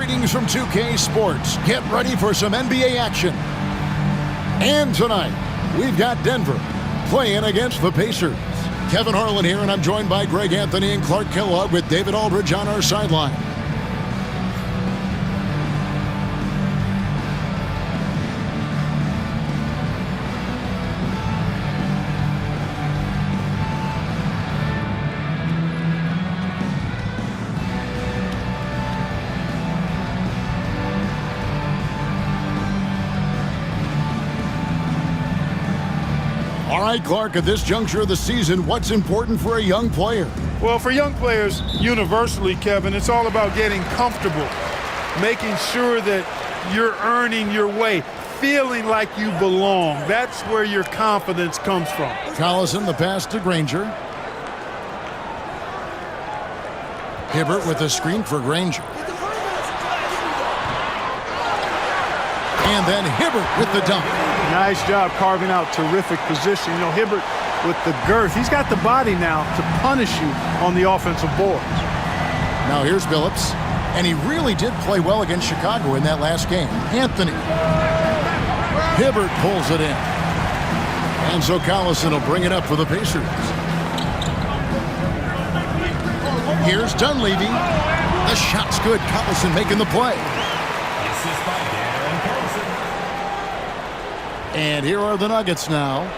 Greetings from 2K Sports. Get ready for some NBA action. And tonight, we've got Denver playing against the Pacers. Kevin Harlan here, and I'm joined by Greg Anthony and Clark Kellogg with David Aldridge on our sideline. All right, Clark, at this juncture of the season, what's important for a young player? Well, for young players, universally, Kevin, it's all about getting comfortable, making sure that you're earning your way, feeling like you belong. That's where your confidence comes from. Collison, the pass to Granger. Hibbert with a screen for Granger. And then Hibbert with the dunk. Nice job carving out terrific position. You know, Hibbert with the girth, he's got the body now to punish you on the offensive boards. Now here's Billups, and he really did play well against Chicago in that last game. Anthony. Hibbert pulls it in. And so Collison will bring it up for the Pacers. Here's Dunleavy. The shot's good. Collison making the play. And here are the Nuggets now.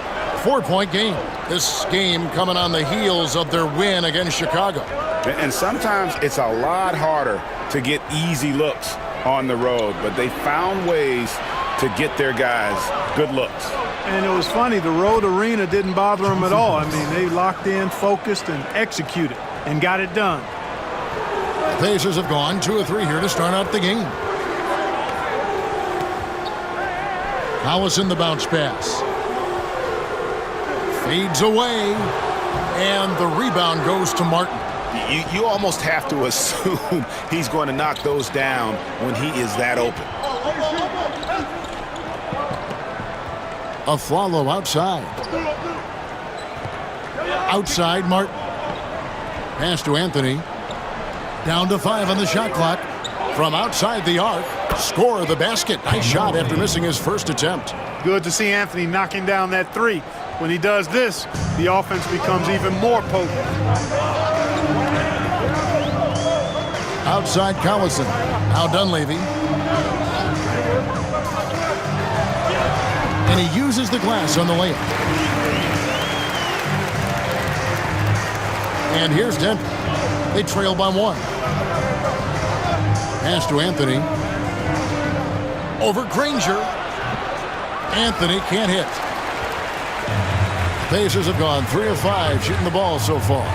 4-point game. This game coming on the heels of their win against Chicago. And sometimes it's a lot harder to get easy looks on the road, but they found ways to get their guys good looks. And it was funny, the road arena didn't bother them at all. I mean, they locked in, focused, and executed, and got it done. The Pacers have gone 2 of 3 here to start out the game. Collison the bounce pass. Fades away. And the rebound goes to Martin. You almost have to assume he's going to knock those down when he is that open. Aflalo outside. Outside Martin. Pass to Anthony. Down to 5 on the shot clock. From outside the arc. Score the basket. Nice shot after missing his first attempt. Good to see Anthony knocking down that three. When he does this, the offense becomes even more potent. Outside Collison. Now Dunleavy. And he uses the glass on the layup. And here's Denver. They trail by 1. Pass to Anthony. Over Granger. Anthony can't hit. Pacers have gone 3 of 5 shooting the ball so far.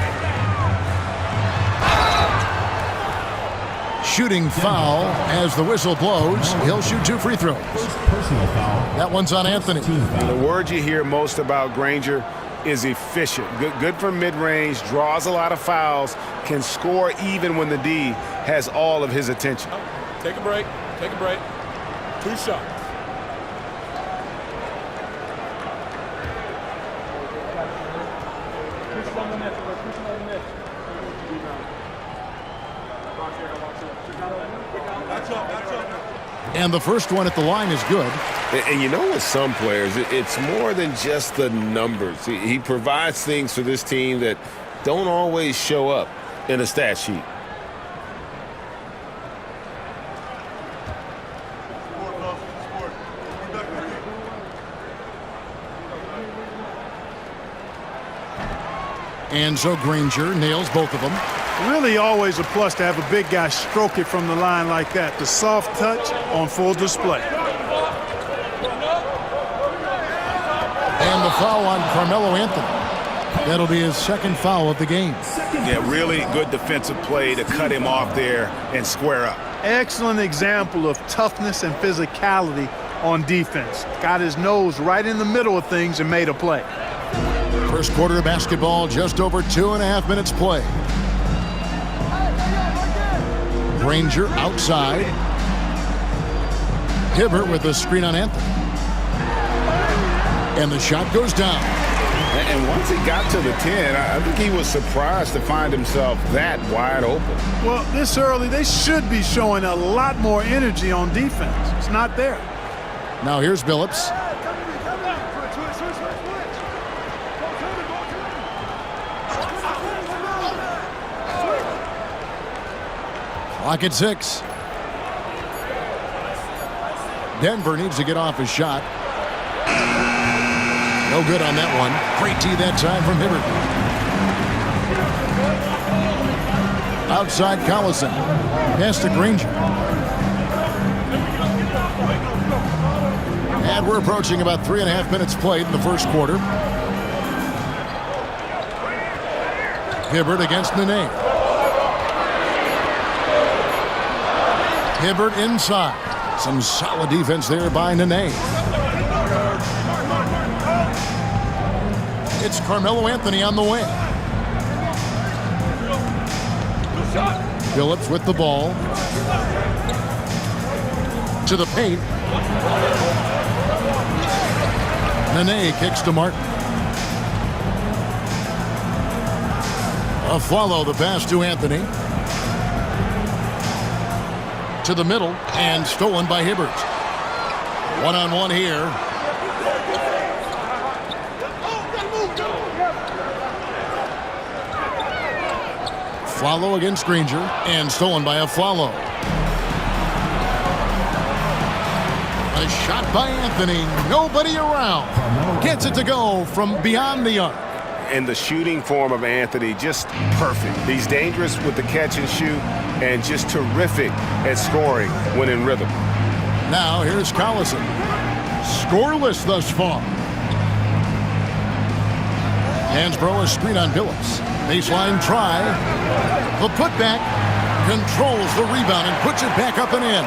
Shooting foul as the whistle blows. He'll shoot 2 free throws. Personal foul. That one's on Anthony. The word you hear most about Granger is efficient. Good from mid-range, draws a lot of fouls, can score even when the D has all of his attention. Take a break. Take a break. 2 shots. And the first one at the line is good. And you know, with some players, it's more than just the numbers. He provides things for this team that don't always show up in a stat sheet. And so Granger nails both of them. Really always a plus to have a big guy stroke it from the line like that. The soft touch on full display. And the foul on Carmelo Anthony. That'll be his second foul of the game. Yeah, really good defensive play to cut him off there and square up. Excellent example of toughness and physicality on defense. Got his nose right in the middle of things and made a play. First quarter of basketball, just over 2.5 minutes play. Granger outside. Hibbert with a screen on Anthony. And the shot goes down. And once he got to the 10, I think he was surprised to find himself that wide open. Well, this early, they should be showing a lot more energy on defense. It's not there. Now here's Billups. Clock at 6. Denver needs to get off his shot. No good on that one. Great tee that time from Hibbert. Outside Collison. Pass to Granger. And we're approaching about 3.5 minutes played in the first quarter. Hibbert against Nene. Hibbert inside. Some solid defense there by Nene. It's Carmelo Anthony on the wing. Billups with the ball. To the paint. Nene kicks to Martin. A follow the pass to Anthony. To the middle and stolen by Hibbert. One-on-one here. Follow against Granger and stolen by a follow. A shot by Anthony. Nobody around. Gets it to go from beyond the arc. And the shooting form of Anthony, just perfect. He's dangerous with the catch and shoot and just terrific at scoring when in rhythm. Now here's Collison. Scoreless thus far. Hansbrough a screen on Billups. Baseline try. The putback controls the rebound and puts it back up and in.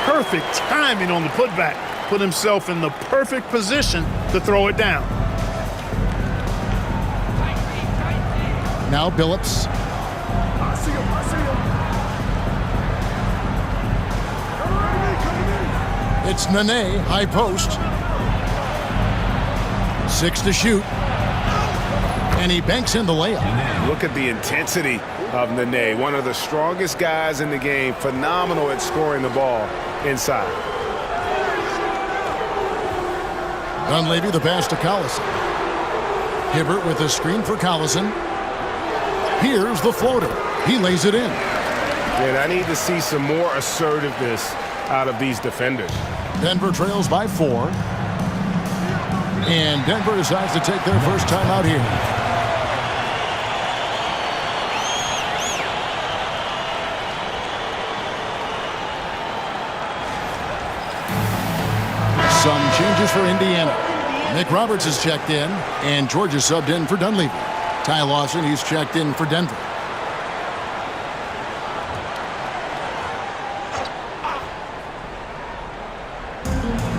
Perfect timing on the putback. Put himself in the perfect position to throw it down. Now Billups. It's Nene, high post. 6 to shoot. And he banks in the layup. Look at the intensity of Nene, one of the strongest guys in the game. Phenomenal at scoring the ball inside. Dunleavy the pass to Collison. Hibbert with a screen for Collison. Here's the floater. He lays it in. And I need to see some more assertiveness out of these defenders. Denver trails by 4. And Denver decides to take their first time out here. Some changes for Indiana. Nick Roberts is checked in, and Georgia subbed in for Dunleavy. Ty Lawson, he's checked in for Denver.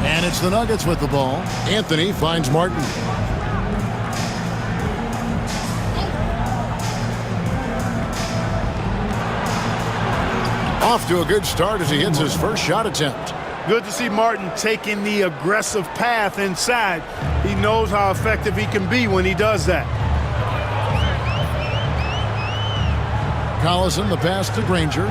And it's the Nuggets with the ball. Anthony finds Martin. Off to a good start as he hits his first shot attempt. Good to see Martin taking the aggressive path inside. He knows how effective he can be when he does that. Collison, the pass to Granger.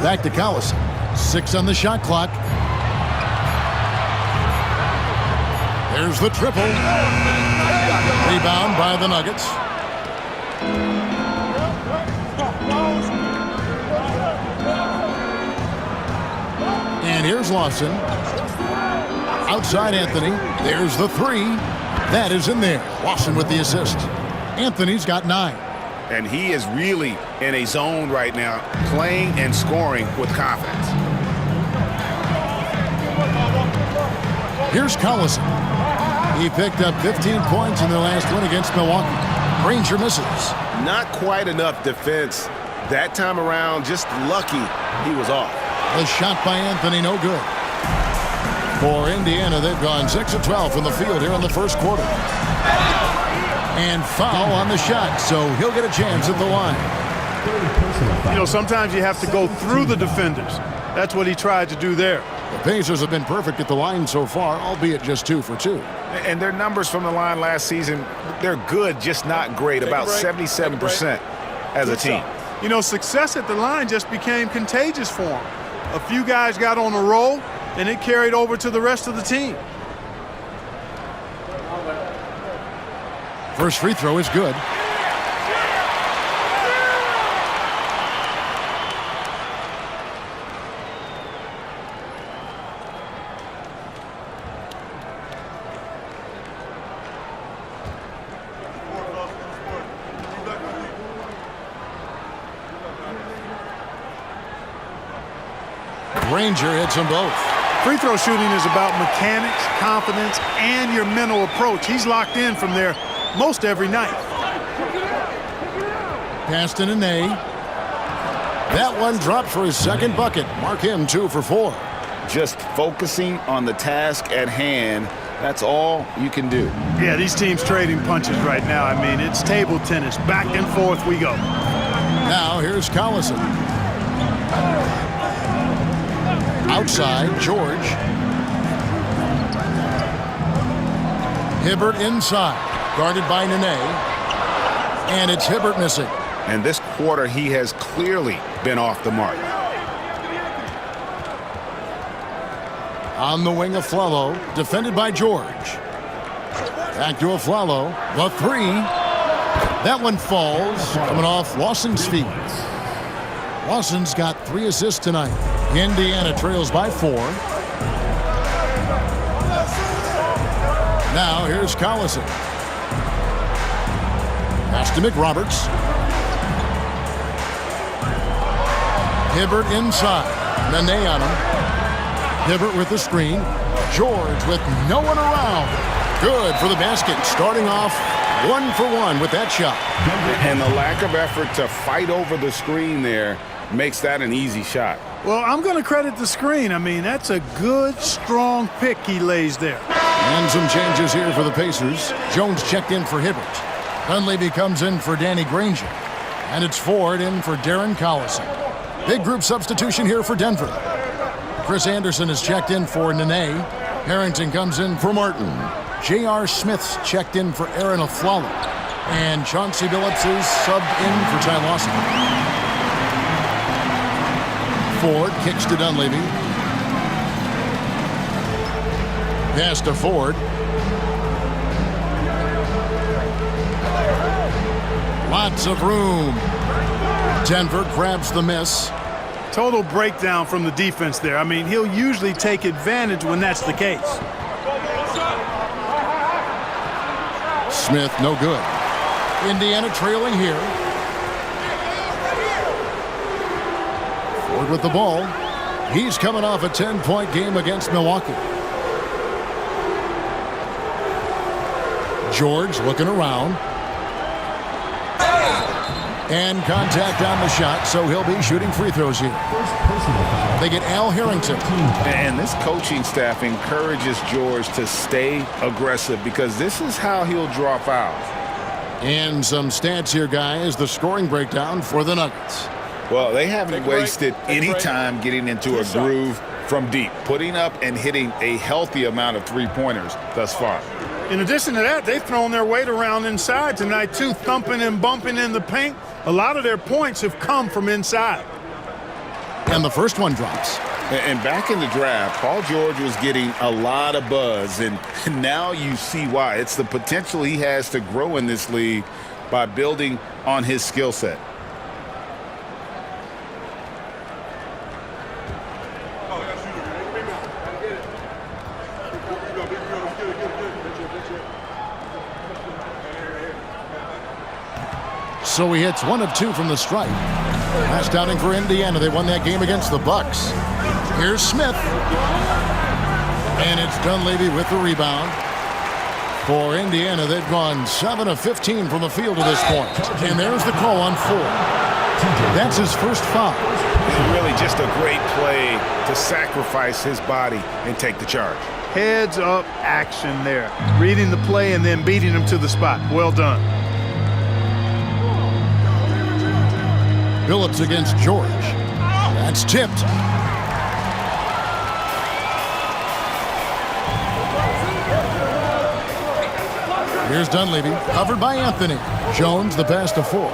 Back to Collison. 6 on the shot clock. There's the triple. Rebound by the Nuggets. And here's Lawson. Outside Anthony. There's the 3. That is in there. Lawson with the assist. Anthony's got 9. And he is really in a zone right now, playing and scoring with confidence. Here's Collison. He picked up 15 points in their last win against Milwaukee. Granger misses. Not quite enough defense that time around. Just lucky he was off. The shot by Anthony, no good. For Indiana, they've gone 6 of 12 from the field here in the first quarter. And foul on the shot, so he'll get a chance at the line. You know, sometimes you have to go through the defenders. That's what he tried to do there. The Pacers have been perfect at the line so far, albeit just 2 for 2. And their numbers from the line last season, they're good, just not great, about 77% as a team. You know, success at the line just became contagious for him. A few guys got on a roll, and it carried over to the rest of the team. First free throw is good. Granger hits them both. Free throw shooting is about mechanics, confidence, and your mental approach. He's locked in from there most every night. Pass to Nene. That one dropped for his second bucket. Mark him 2 for 4. Just focusing on the task at hand, that's all you can do. Yeah, these teams trading punches right now. I mean, it's table tennis. Back and forth we go. Now here's Collison. Outside, George. Hibbert inside, guarded by Nene. And it's Hibbert missing. And this quarter, he has clearly been off the mark. On the wing of Flalo, defended by George. Back to Flalo. The 3. That one falls, coming off Lawson's feet. Lawson's got 3 assists tonight. Indiana trails by 4. Now here's Collison. Pass to McRoberts. Hibbert inside. Nene on him. Hibbert with the screen. George with no one around. Good for the basket. Starting off 1 for 1 with that shot. And the lack of effort to fight over the screen there makes that an easy shot. Well, I'm going to credit the screen. I mean, that's a good, strong pick he lays there. And some changes here for the Pacers. Jones checked in for Hibbert. Dunleavy comes in for Danny Granger. And it's Ford in for Darren Collison. Big group substitution here for Denver. Chris Anderson is checked in for Nene. Harrington comes in for Martin. J.R. Smith's checked in for Aaron Aflalo. And Chauncey Billups is subbed in for Ty Lawson. Ford kicks to Dunleavy. Pass to Ford. Lots of room. Denver grabs the miss. Total breakdown from the defense there. I mean, he'll usually take advantage when that's the case. Smith, no good. Indiana trailing here. Ford with the ball. He's coming off a 10-point game against Milwaukee. George looking around. And contact on the shot, so he'll be shooting free throws here. They get Al Harrington. And this coaching staff encourages George to stay aggressive because this is how he'll draw fouls. And some stats here, guys. The scoring breakdown for the Nuggets. Well, they haven't wasted any time getting into a groove from deep, putting up and hitting a healthy amount of three-pointers thus far. In addition to that, they've thrown their weight around inside tonight, too, thumping and bumping in the paint. A lot of their points have come from inside. And the first one drops. And back in the draft, Paul George was getting a lot of buzz, and now you see why. It's the potential he has to grow in this league by building on his skill set. So he hits 1 of 2 from the stripe. Last outing for Indiana. They won that game against the Bucks. Here's Smith. And it's Dunleavy with the rebound. For Indiana, they've gone 7 of 15 from the field to this point. And there's the call on Ford. That's his first foul. And really just a great play to sacrifice his body and take the charge. Heads up action there. Reading the play and then beating him to the spot. Well done. Billups against George. That's tipped. Here's Dunleavy, covered by Anthony. Jones, the pass to Ford.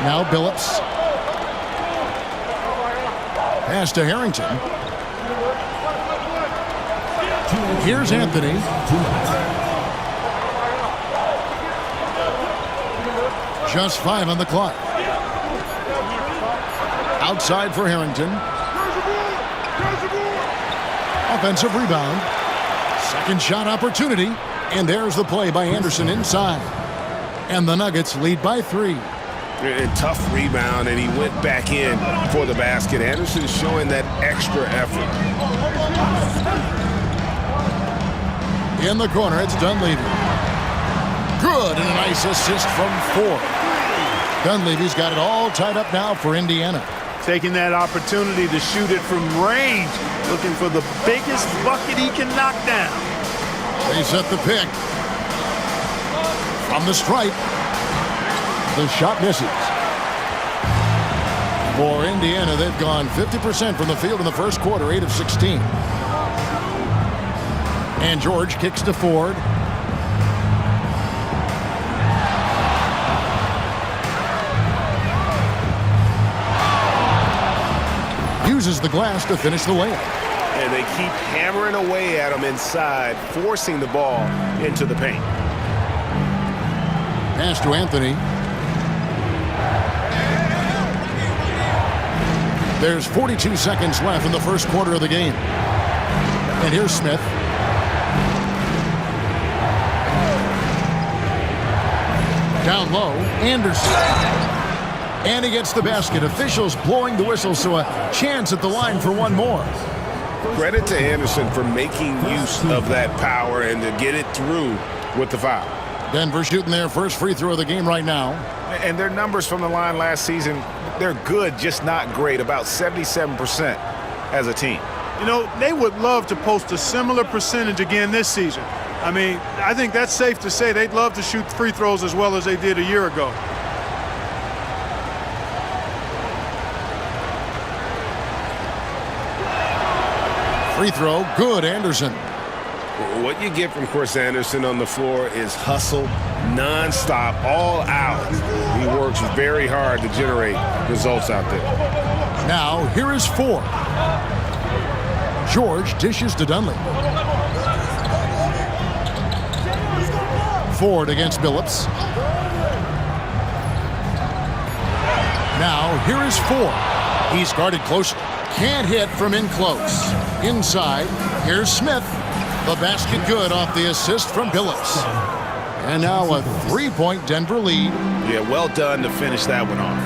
Now Billups. Pass to Harrington. Here's Anthony. Just 5 on the clock. Outside for Harrington. Offensive rebound. Second shot opportunity. And there's the play by Anderson inside. And the Nuggets lead by 3. A tough rebound, and he went back in for the basket. Anderson showing that extra effort. In the corner, it's Dunleavy. Good, and a nice assist from Ford. Dunleavy's got it all tied up now for Indiana. Taking that opportunity to shoot it from range. Looking for the biggest bucket he can knock down. They set the pick. From the stripe. The shot misses. For Indiana, they've gone 50% from the field in the first quarter, 8 of 16. And George kicks to Ford. Uses the glass to finish the layup. And they keep hammering away at him inside, forcing the ball into the paint. Pass to Anthony. There's 42 seconds left in the first quarter of the game. And here's Smith. Down low, Anderson. And he gets the basket. Officials blowing the whistle, so a chance at the line for one more. Credit to Anderson for making use of that power and to get it through with the foul. Denver shooting their first free throw of the game right now. And their numbers from the line last season, they're good, just not great, about 77% as a team. You know, they would love to post a similar percentage again this season. I mean, I think that's safe to say they'd love to shoot free throws as well as they did a year ago. Free throw, good, Anderson. What you get from Chris Anderson on the floor is hustle, nonstop, all out. He works very hard to generate results out there. Now, here is Ford. George dishes to Dunleavy. Ford against Billups. Now, here is Ford. He's guarded closely. Can't hit from in close. Inside, here's Smith. The basket good off the assist from Billups. And now a 3-point Denver lead. Yeah, well done to finish that one off.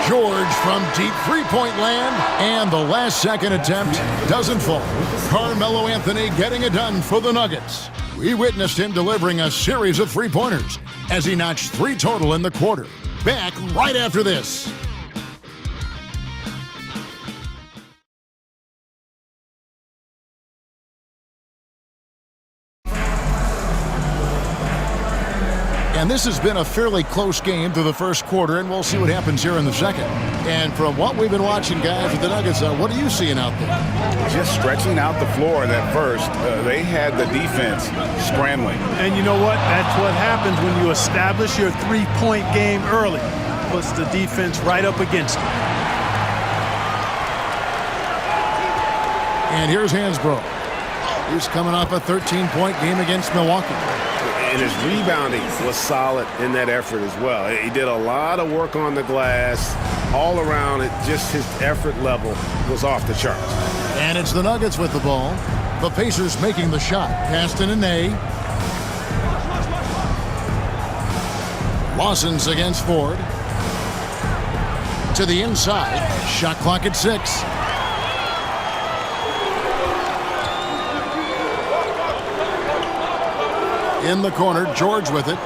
George from deep three-point land, and the last second attempt doesn't fall. Carmelo Anthony getting it done for the Nuggets. We witnessed him delivering a series of three-pointers as he notched 3 total in the quarter. Back right after this. And this has been a fairly close game through the first quarter, and we'll see what happens here in the second. And from what we've been watching, guys, with the Nuggets, what are you seeing out there? Just stretching out the floor at first. They had the defense scrambling. And you know what? That's what happens when you establish your three-point game early. Puts the defense right up against you. And here's Hansbrough. He's coming off a 13-point game against Milwaukee. And his rebounding was solid in that effort as well. He did a lot of work on the glass. All around it, just his effort level was off the charts. And it's the Nuggets with the ball. The Pacers making the shot. Passed in a nay. Lawson's against Ford. To the inside. Shot clock at 6. In the corner, George with it.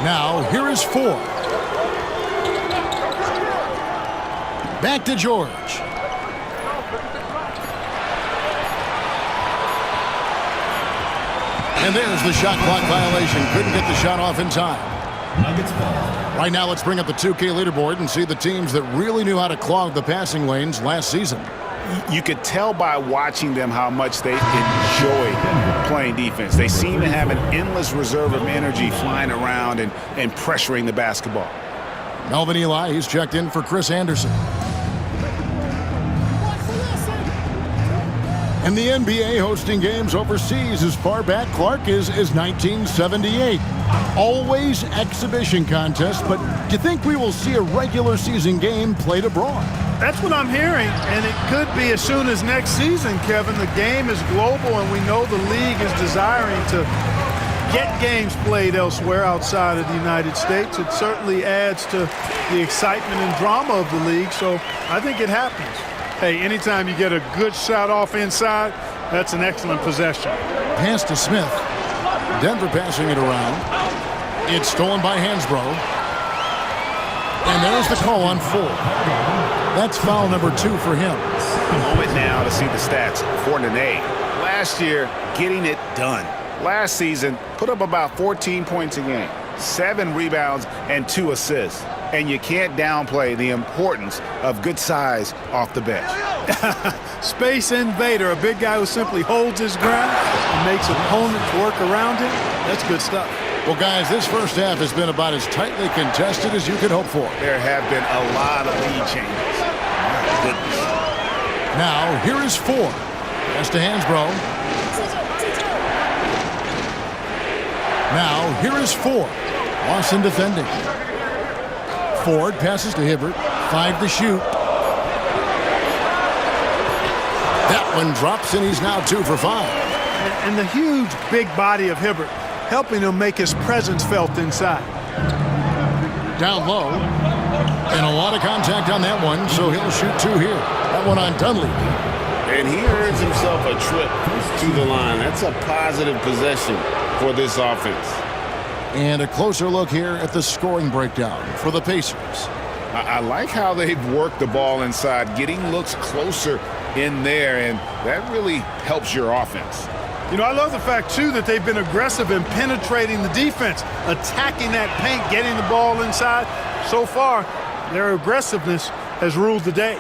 Now, here is Ford. Back to George. And there's the shot clock violation. Couldn't get the shot off in time. Right now, let's bring up the 2K leaderboard and see the teams that really knew how to clog the passing lanes last season. You could tell by watching them how much they enjoy playing defense. They seem to have an endless reserve of energy flying around and pressuring the basketball. Melvin Eli, he's checked in for Chris Anderson. And the NBA hosting games overseas as far back, Clark, is 1978. Always exhibition contests, but do you think we will see a regular season game played abroad? That's what I'm hearing, and it could be as soon as next season, Kevin. The game is global, and we know the league is desiring to get games played elsewhere outside of the United States. It certainly adds to the excitement and drama of the league, so I think it happens. Hey, anytime you get a good shot off inside, that's an excellent possession. Pass to Smith. Denver passing it around. It's stolen by Hansbrough. And there's the call on Ford. That's foul number 2 for him. A moment now to see the stats for Nene. Last year, getting it done. Last season, put up about 14 points a game, 7 rebounds, and 2 assists. And you can't downplay the importance of good size off the bench. Space invader, a big guy who simply holds his ground and makes opponents work around him. That's good stuff. Well, guys, this first half has been about as tightly contested as you could hope for. There have been a lot of lead changes. My goodness. Now, here is Ford. Pass to Hansbrough. Now, here is Ford. Lawson defending. Ford passes to Hibbert. 5 to shoot. That one drops, and he's now 2 for 5. And the huge, big body of Hibbert helping him make his presence felt inside. Down low. And a lot of contact on that one, so he'll shoot 2 here. That one on Dunleavy. And he earns himself a trip to the line. That's a positive possession for this offense. And a closer look here at the scoring breakdown for the Pacers. I like how they've worked the ball inside, getting looks closer in there, and that really helps your offense. You know, I love the fact, too, that they've been aggressive in penetrating the defense, attacking that paint, getting the ball inside. So far, their aggressiveness has ruled the day.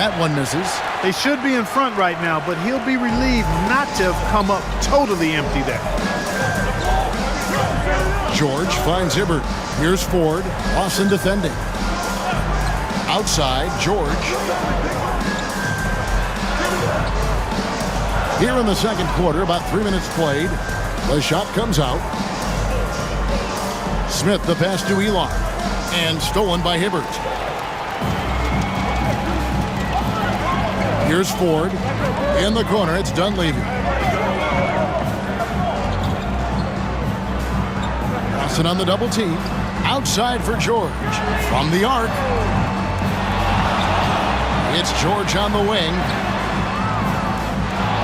That one misses. They should be in front right now, but he'll be relieved not to have come up totally empty there. George finds Hibbert. Here's Ford. Lawson defending. Outside, George. Here in the second quarter, about 3 minutes played. The shot comes out. Smith, the pass to Eli. And stolen by Hibbert. Here's Ford. In the corner, it's Dunleavy. Lawson on the double team. Outside for George. From the arc. It's George on the wing.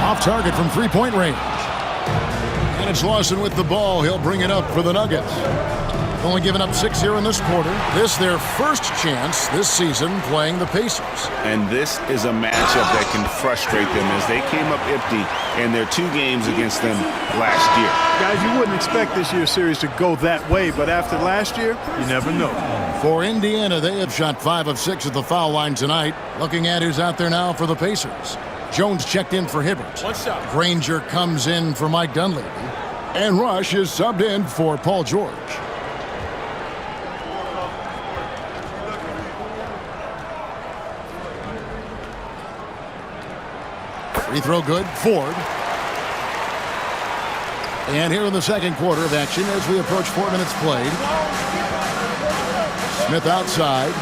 Off target from three-point range. And it's Lawson with the ball. He'll bring it up for the Nuggets. Only given up 6 here in this quarter. This their first chance this season playing the Pacers. And this is a matchup that can frustrate them as they came up empty in their 2 games against them last year. Guys, you wouldn't expect this year's series to go that way, but after last year, you never know. For Indiana, they have shot 5 of 6 at the foul line tonight. Looking at who's out there now for the Pacers. Jones checked in for Hibbert. One shot. Granger comes in for Mike Dunleavy. And Rush is subbed in for Paul George. Free throw good. Ford. And here in the second quarter of action as we approach 4 minutes played. Smith outside.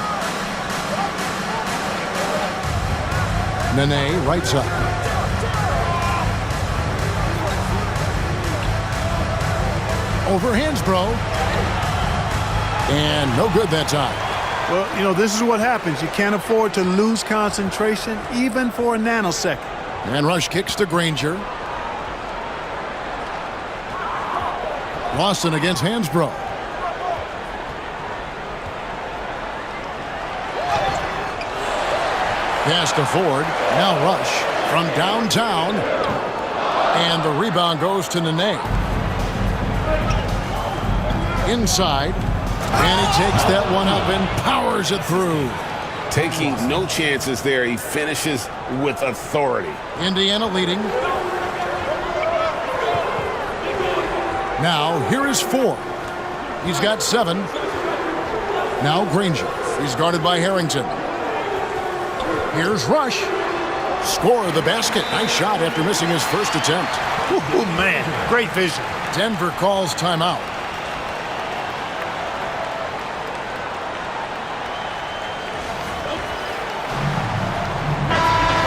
Nene right side. Over Hansbrough. And no good that time. Well, you know, this is what happens. You can't afford to lose concentration even for a nanosecond. And Rush kicks to Granger. Lawson against Hansbrough. Pass to Ford. Now Rush from downtown. And the rebound goes to Nene. Inside. And he takes that one up and powers it through. Taking no chances there. He finishes with authority. Indiana leading. Now, here is Ford. He's got 7. Now Granger. He's guarded by Harrington. Here's Rush. Score the basket. Nice shot after missing his first attempt. Oh, man. Great vision. Denver calls timeout.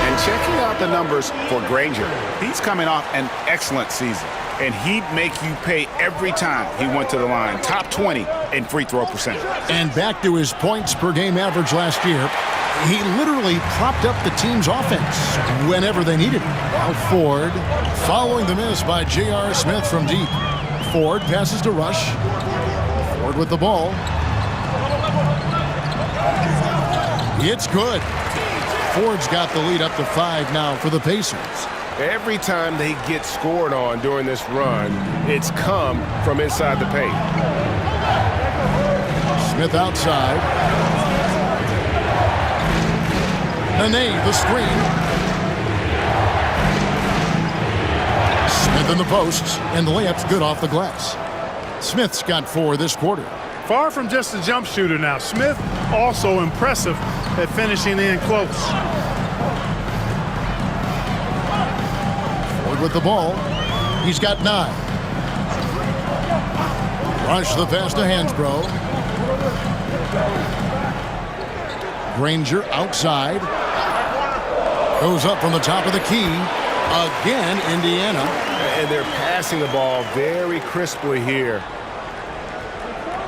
And checking out the numbers for Granger, he's coming off an excellent season. And he'd make you pay every time he went to the line. Top 20 in free throw percentage. And back to his points per game average last year. He literally propped up the team's offense whenever they needed it. Now Ford, following the miss by J.R. Smith from deep. Ford passes to Rush. Ford with the ball. It's good. Ford's got the lead up to 5 now for the Pacers. Every time they get scored on during this run, it's come from inside the paint. Smith outside. Nene, the screen. Smith in the posts, and the layup's good off the glass. Smith's got 4 this quarter. Far from just a jump shooter now. Smith also impressive at finishing in close. Ford with the ball. He's got 9. Rush the pass to Hansbrough. Granger outside. Goes up from the top of the key. Again, Indiana. And they're passing the ball very crisply here.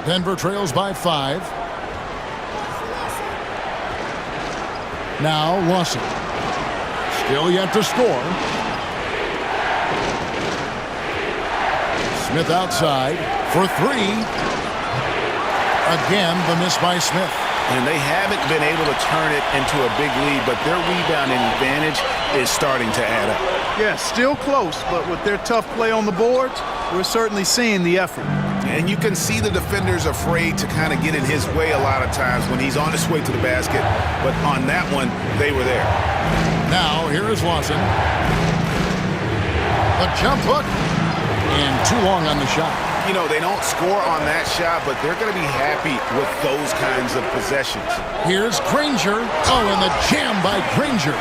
Denver trails by 5. Now Lawson. Still yet to score. Smith outside for 3. Again, the miss by Smith. And they haven't been able to turn it into a big lead, but their rebounding advantage is starting to add up. Yeah, still close, but with their tough play on the boards, we're certainly seeing the effort. And you can see the defenders afraid to kind of get in his way a lot of times when he's on his way to the basket. But on that one, they were there. Now, here is Lawson. A jump hook. And too long on the shot. You know, they don't score on that shot, but they're going to be happy with those kinds of possessions. Here's Granger. Oh, and the jam by Granger.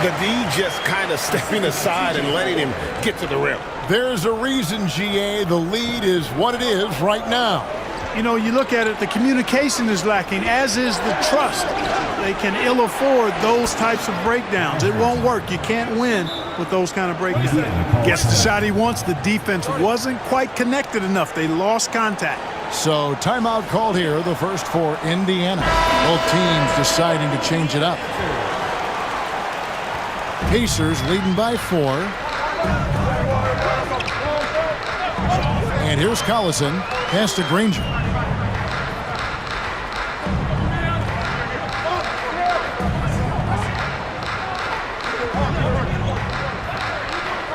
The D just kind of stepping aside and letting him get to the rim. There's a reason, GA, the lead is what it is right now. You know, you look at it, the communication is lacking, as is the trust. They can ill afford those types of breakdowns. It won't work. You can't win with those kind of breakdowns. Gets the shot he wants. The defense wasn't quite connected enough. They lost contact. So timeout called here, the first for Indiana. Both teams deciding to change it up. Pacers leading by 4. And here's Collison. Pass to Granger.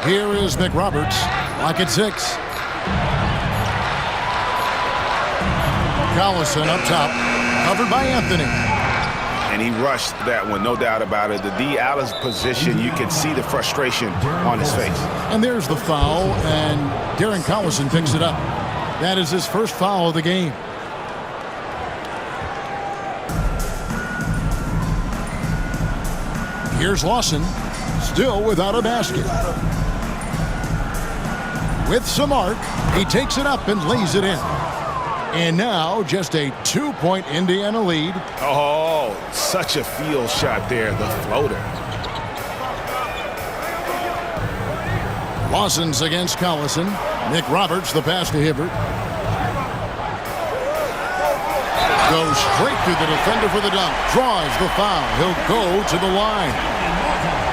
Here is McRoberts. Lock at 6. Collison up top. Covered by Anthony. And he rushed that one, no doubt about it. The D out of position, you can see the frustration on his face. And there's the foul, and Darren Collison picks it up. That is his first foul of the game. Here's Lawson, still without a basket. With some arc, he takes it up and lays it in. And now just a 2-point Indiana lead. Oh, such a field shot there, the floater. Lawson's against Collison. McRoberts, the pass to Hibbert. Goes straight to the defender for the dunk. Draws the foul. He'll go to the line.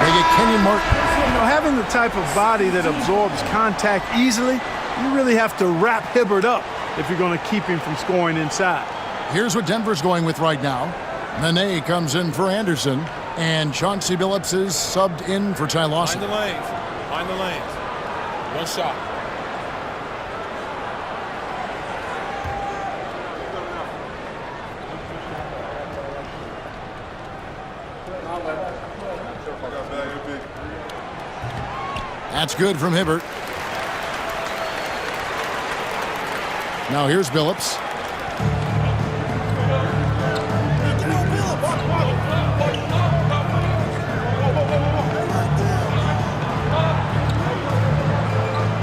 They get Kenyon Martin. You know, having the type of body that absorbs contact easily You really have to wrap Hibbert up if you're going to keep him from scoring inside. Here's what Denver's going with right now. Nene comes in for Anderson, and Chauncey Billups is subbed in for Ty Lawson. Find the lanes. Find the lanes. One shot. That's good from Hibbert. Now here's Billups.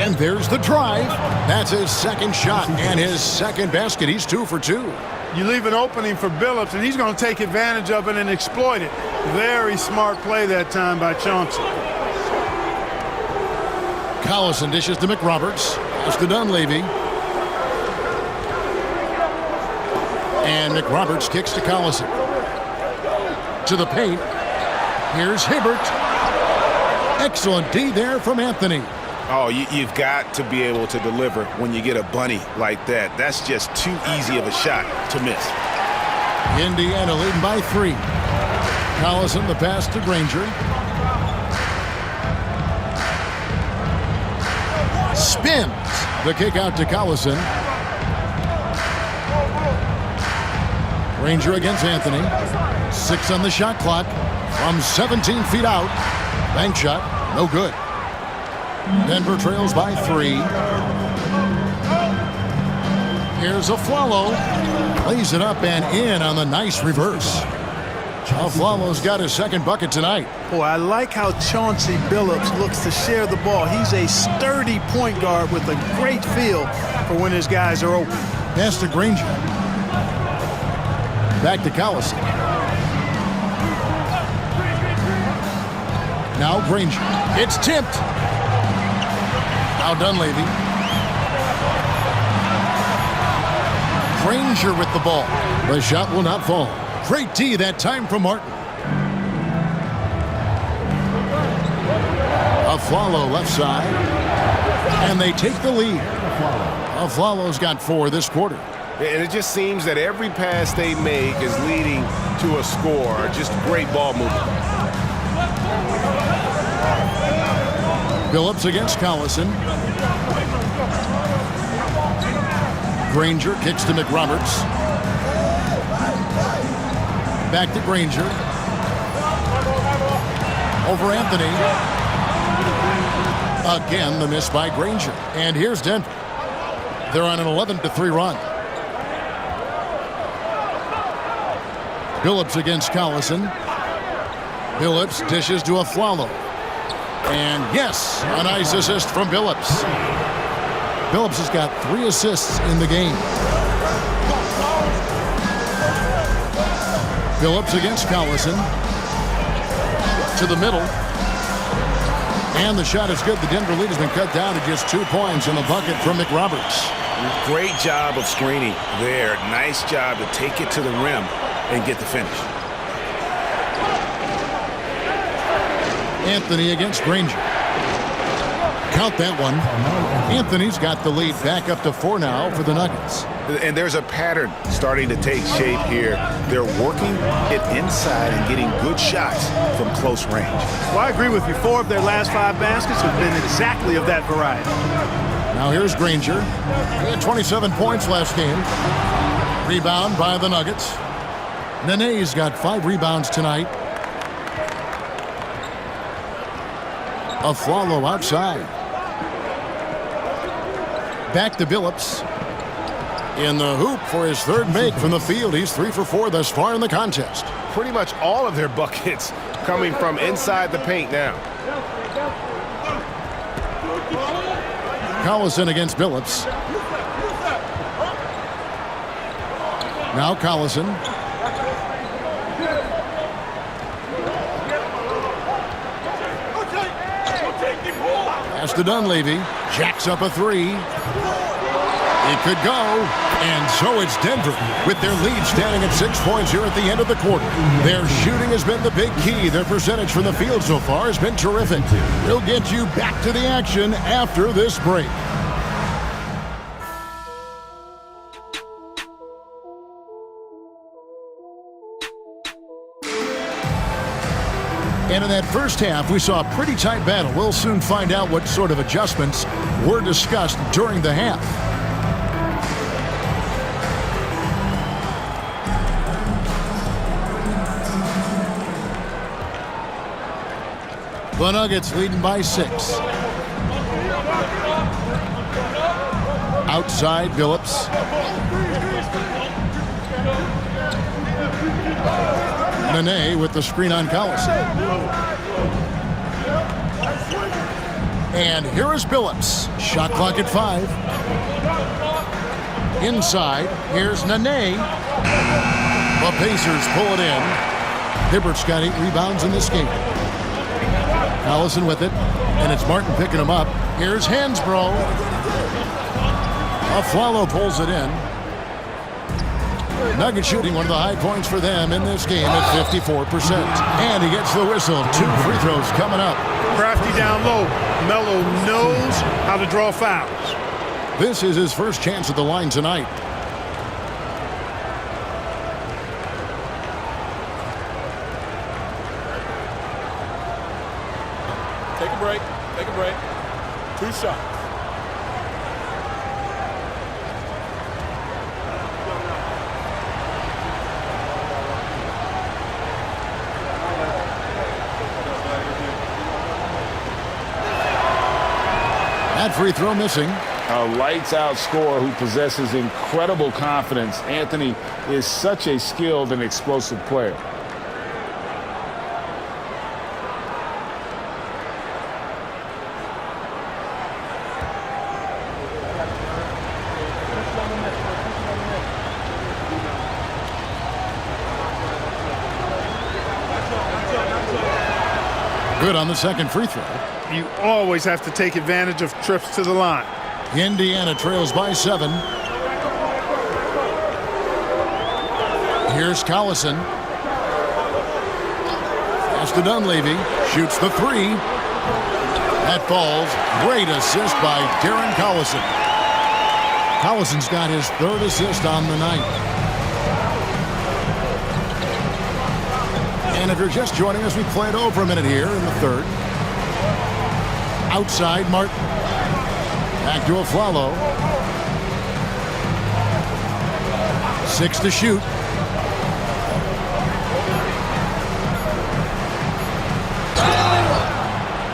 And there's the drive. That's his second shot and his second basket. He's 2 for 2. You leave an opening for Billups, and he's going to take advantage of it and exploit it. Very smart play that time by Chauncey. Collison dishes to McRoberts. Pass to Dunleavy. And McRoberts kicks to Collison. To the paint. Here's Hibbert. Excellent D there from Anthony. Oh, you've got to be able to deliver when you get a bunny like that. That's just too easy of a shot to miss. Indiana leading by 3. Collison the pass to Granger. Spins. The kick out to Collison. Granger against Anthony. 6 on the shot clock. From 17 feet out. Bank shot. No good. Denver trails by 3. Here's Aflalo. Lays it up and in on the nice reverse. Aflalo's got his second bucket tonight. Boy, I like how Chauncey Billups looks to share the ball. He's a sturdy point guard with a great feel for when his guys are open. Pass to Granger. Back to Collison. Now Granger. It's tipped. Now Dunleavy. Granger with the ball. The shot will not fall. Great D that time from Martin. Aflalo left side. And they take the lead. Aflalo's got 4 this quarter. And it just seems that every pass they make is leading to a score. Just great ball movement. Billups against Collison. Granger kicks to McRoberts. Back to Granger. Over Anthony. Again, the miss by Granger. And here's Denver. They're on an 11-3 run. Billups against Collison. Billups dishes to Aflalo. And yes, a nice assist from Billups. Billups has got 3 assists in the game. Billups against Collison. To the middle. And the shot is good. The Denver lead has been cut down to just 2 points in the bucket from McRoberts. Great job of screening there. Nice job to take it to the rim and get the finish. Anthony against Granger. Count that one. Anthony's got the lead back up to 4 now for the Nuggets. And there's a pattern starting to take shape here. They're working it inside and getting good shots from close range. Well, I agree with you. 4 of their last 5 baskets have been exactly of that variety. Now here's Granger. He had 27 points last game. Rebound by the Nuggets. Nene's got 5 rebounds tonight. Aflalo outside. Back to Billups. In the hoop for his 3rd make from the field. He's 3 for 4 thus far in the contest. Pretty much all of their buckets coming from inside the paint now. Collison against Billups. Now Collison. Pass to Dunleavy. Jacks up a 3. It could go. And so it's Denver with their lead standing at 6 points here at the end of the quarter. Their shooting has been the big key. Their percentage from the field so far has been terrific. We'll get you back to the action after this break. And in that first half, we saw a pretty tight battle. We'll soon find out what sort of adjustments were discussed during the half. The Nuggets leading by 6. Outside, Billups. Nene with the screen on Collison. And here is Billups. Shot clock at 5. Inside, here's Nene. The Pacers pull it in. Hibbert's got 8 rebounds in this game. Collison with it, and it's Martin picking him up. Here's Hansbrough. Aflalo pulls it in. Nuggets shooting one of the high points for them in this game at 54%. And he gets the whistle. 2 free throws coming up. Crafty down low. Melo knows how to draw fouls. This is his first chance at the line tonight. Take a break. Take a break. 2 shots. That free throw missing. A lights-out scorer who possesses incredible confidence. Anthony is such a skilled and explosive player. Good on the second free throw. You always have to take advantage of trips to the line. Indiana trails by 7. Here's Collison. Pass to Dunleavy. Shoots the 3. That falls. Great assist by Darren Collison. Collison's got his 3rd assist on the night. And if you're just joining us, we play it over a minute here in the 3rd. Outside, Martin. Back to Aflalo. 6 to shoot.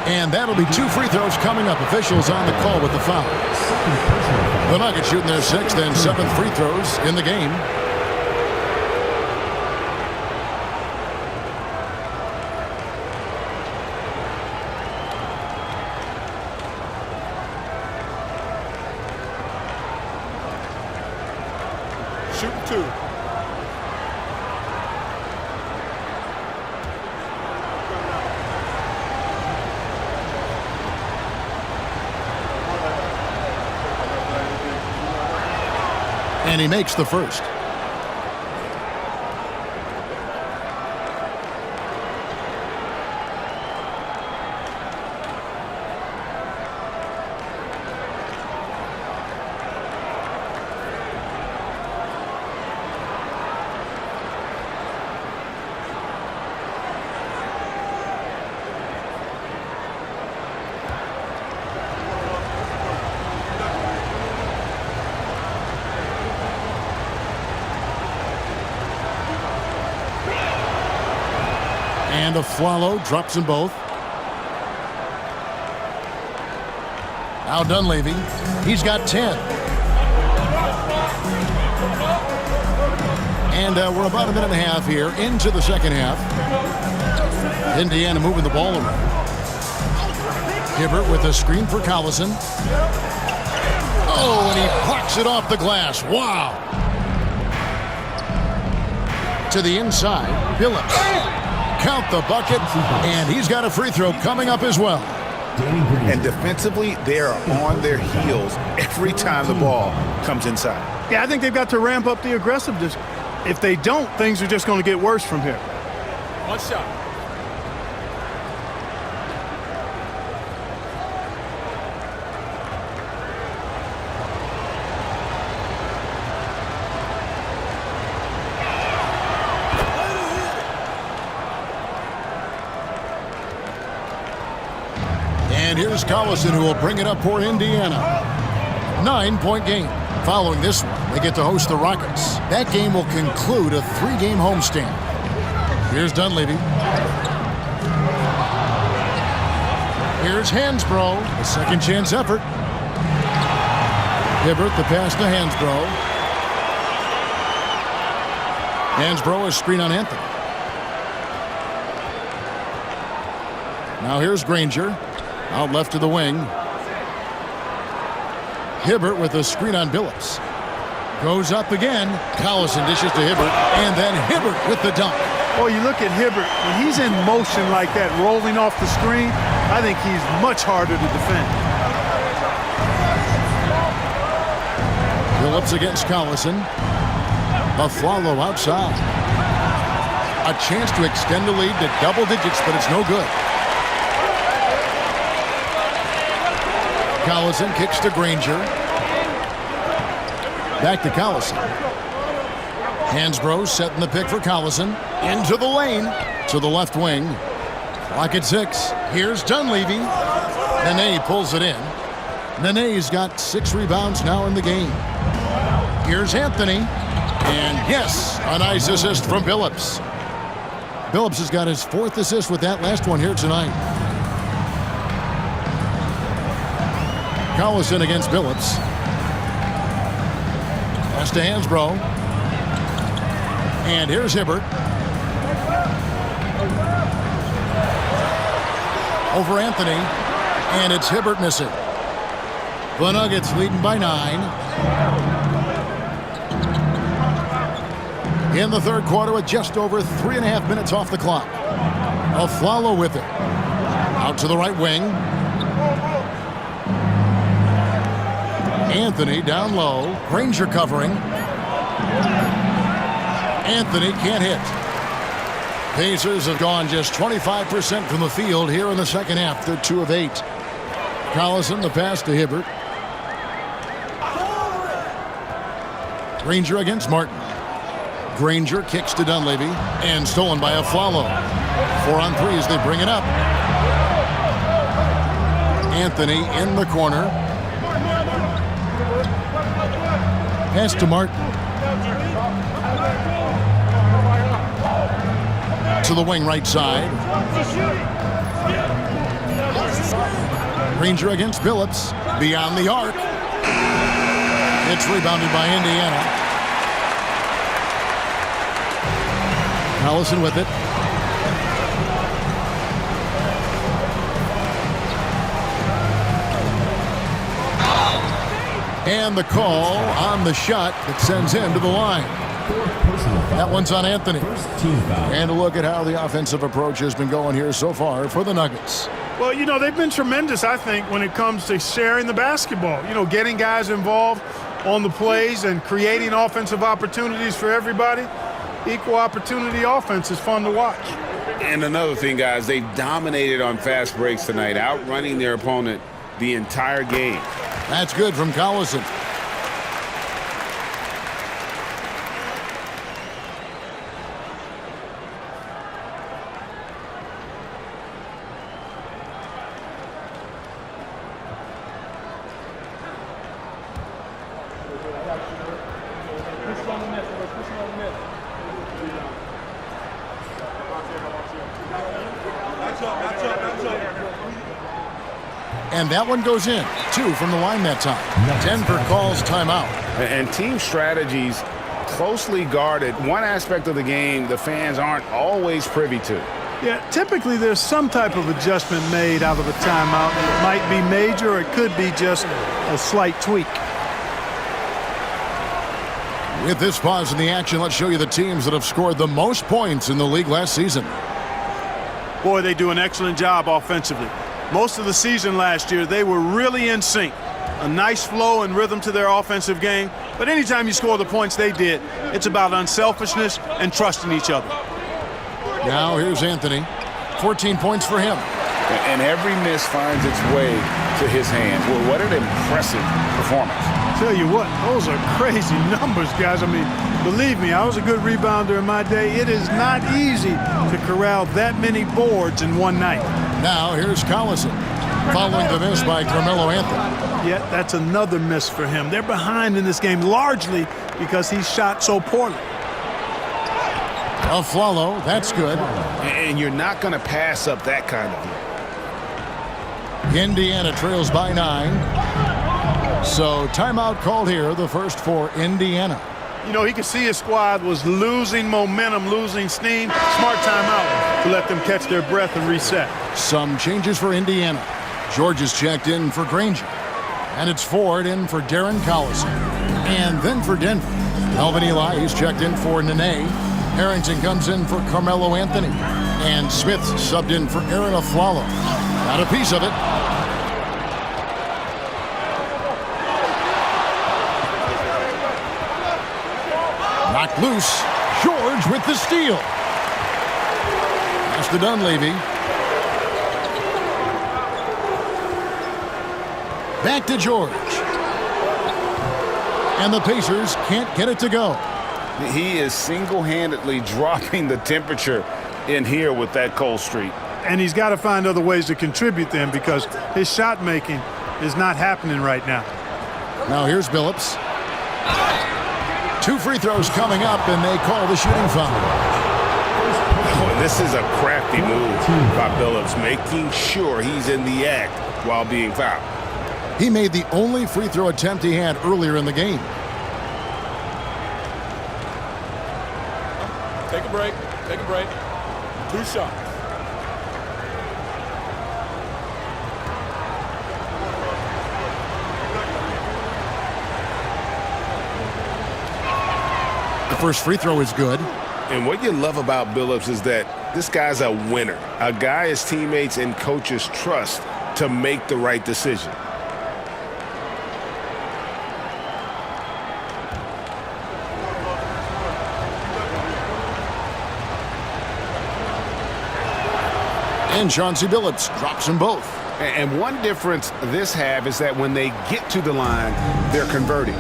And that'll be 2 free throws coming up. Officials on the call with the foul. The Nuggets shooting their 6th and 7th free throws in the game. Shooting 2. And he makes the first. And Aflalo drops them both. Now Dunleavy. He's got 10. And we're about a minute and a half here into the second half. Indiana moving the ball around. Hibbert with a screen for Collison. Oh, and he plucks it off the glass. Wow. To the inside, Billups. Count the bucket, and he's got a free throw coming up as well. And defensively, they are on their heels every time the ball comes inside. Yeah, I think they've got to ramp up the aggressiveness. If they don't, things are just going to get worse from here. 1 shot. And here's Collison, who will bring it up for Indiana. 9-point game. Following this one, they get to host the Rockets. That game will conclude a 3-game homestand. Here's Dunleavy. Here's Hansbrough, a second chance effort. Hibbert, the pass to Hansbrough. Hansbrough, a screen on Anthony. Now here's Granger, out left to the wing. Hibbert with a screen on Billups. Goes up again. Collison dishes to Hibbert, and then Hibbert with the dunk. Oh, you look at Hibbert, when he's in motion like that, rolling off the screen, I think he's much harder to defend. Billups against Collison. Buffalo outside. A chance to extend the lead to double digits, but it's no good. Collison kicks to Granger. Back to Collison. Hansbrough setting the pick for Collison. Into the lane. To the left wing. Clock at 6. Here's Dunleavy. Nene pulls it in. Nene's got 6 rebounds now in the game. Here's Anthony. And yes, a nice assist from Billups. Billups has got his 4th assist with that last one here tonight. Collison against Billups. Pass to Hansbrough. And here's Hibbert. Over Anthony. And it's Hibbert missing. The Nuggets leading by 9. In the third quarter with just over 3.5 minutes off the clock. Afflalo with it. Out to the right wing. Anthony down low. Granger covering. Anthony can't hit. Pacers have gone just 25% from the field here in the second half. They're 2 of 8. Collison, the pass to Hibbert. Granger against Martin. Granger kicks to Dunleavy and stolen by Afflalo. 4 on 3 as they bring it up. Anthony in the corner. Pass to Martin. To the wing right side. Granger against Billups. Beyond the arc. It's rebounded by Indiana. Collison with it. And the call on the shot that sends him to the line. That one's on Anthony. And a look at how the offensive approach has been going here so far for the Nuggets. Well, you know, they've been tremendous, I think, when it comes to sharing the basketball. You know, getting guys involved on the plays and creating offensive opportunities for everybody. Equal opportunity offense is fun to watch. And another thing, guys, they've dominated on fast breaks tonight, outrunning their opponent the entire game. That's good from Collison. And that one goes in. 2 from the line that time. Denver calls timeout. And team strategies closely guarded. One aspect of the game the fans aren't always privy to. Yeah, typically there's some type of adjustment made out of a timeout. It might be major or it could be just a slight tweak. With this pause in the action, let's show you the teams that have scored the most points in the league last season. Boy, they do an excellent job offensively. Most of the season last year, they were really in sync. A nice flow and rhythm to their offensive game. But anytime you score the points they did, it's about unselfishness and trusting each other. Now here's Anthony. 14 points for him. And every miss finds its way to his hands. Well, what an impressive performance. Tell you what, those are crazy numbers, guys. I mean, believe me, I was a good rebounder in my day. It is not easy to corral that many boards in one night. Now here's Collison. following the miss by Carmelo Anthony. Yeah, that's another miss for him. They're behind in this game largely because he shot so poorly. Afflalo, that's good. And you're not going to pass up that kind of view. Indiana trails by 9. So timeout called here, the first for Indiana. You know, he could see his squad was losing momentum, losing steam. Smart timeout to let them catch their breath and reset. Some changes for Indiana. George is checked in for Granger. And it's Ford in for Darren Collison. And then for Denver, Melvin Eli is checked in for Nene. Harrington comes in for Carmelo Anthony. And Smith subbed in for Aaron Afflalo. Got a piece of it. Knocked loose. George with the steal. That's to Dunleavy. Back to George. And the Pacers can't get it to go. He is single-handedly dropping the temperature in here with that cold streak. And he's got to find other ways to contribute then because his shot making is not happening right now. Now here's Billups. 2 free throws coming up, and they call the shooting foul. Oh, this is a crafty move by Billups, making sure he's in the act while being fouled. He made the only free throw attempt he had earlier in the game. Take a break. Take a break. 2 shots. The first free throw is good. And what you love about Billups is that this guy's a winner, a guy his teammates and coaches trust to make the right decision. And Chauncey Billups drops them both. And one difference this half is that when they get to the line, they're converting.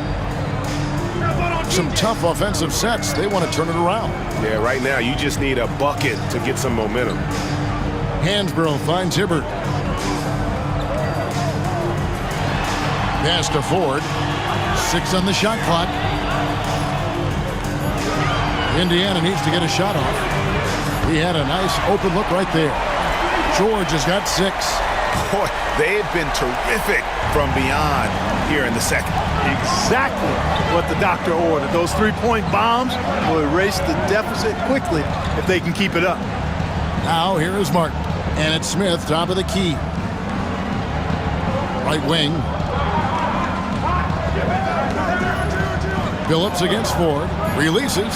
Some tough offensive sets. They want to turn it around. Yeah, right now you just need a bucket to get some momentum. Hansbrough finds Hibbert. Pass to Ford. 6 on the shot clock. Indiana needs to get a shot off. He had a nice open look right there. George has got 6. Boy, they have been terrific from beyond here in the second. Exactly what the doctor ordered. Those 3-point bombs will erase the deficit quickly if they can keep it up. Now here is Martin. And it's Smith, top of the key. Right wing. Billups against Ford. Releases.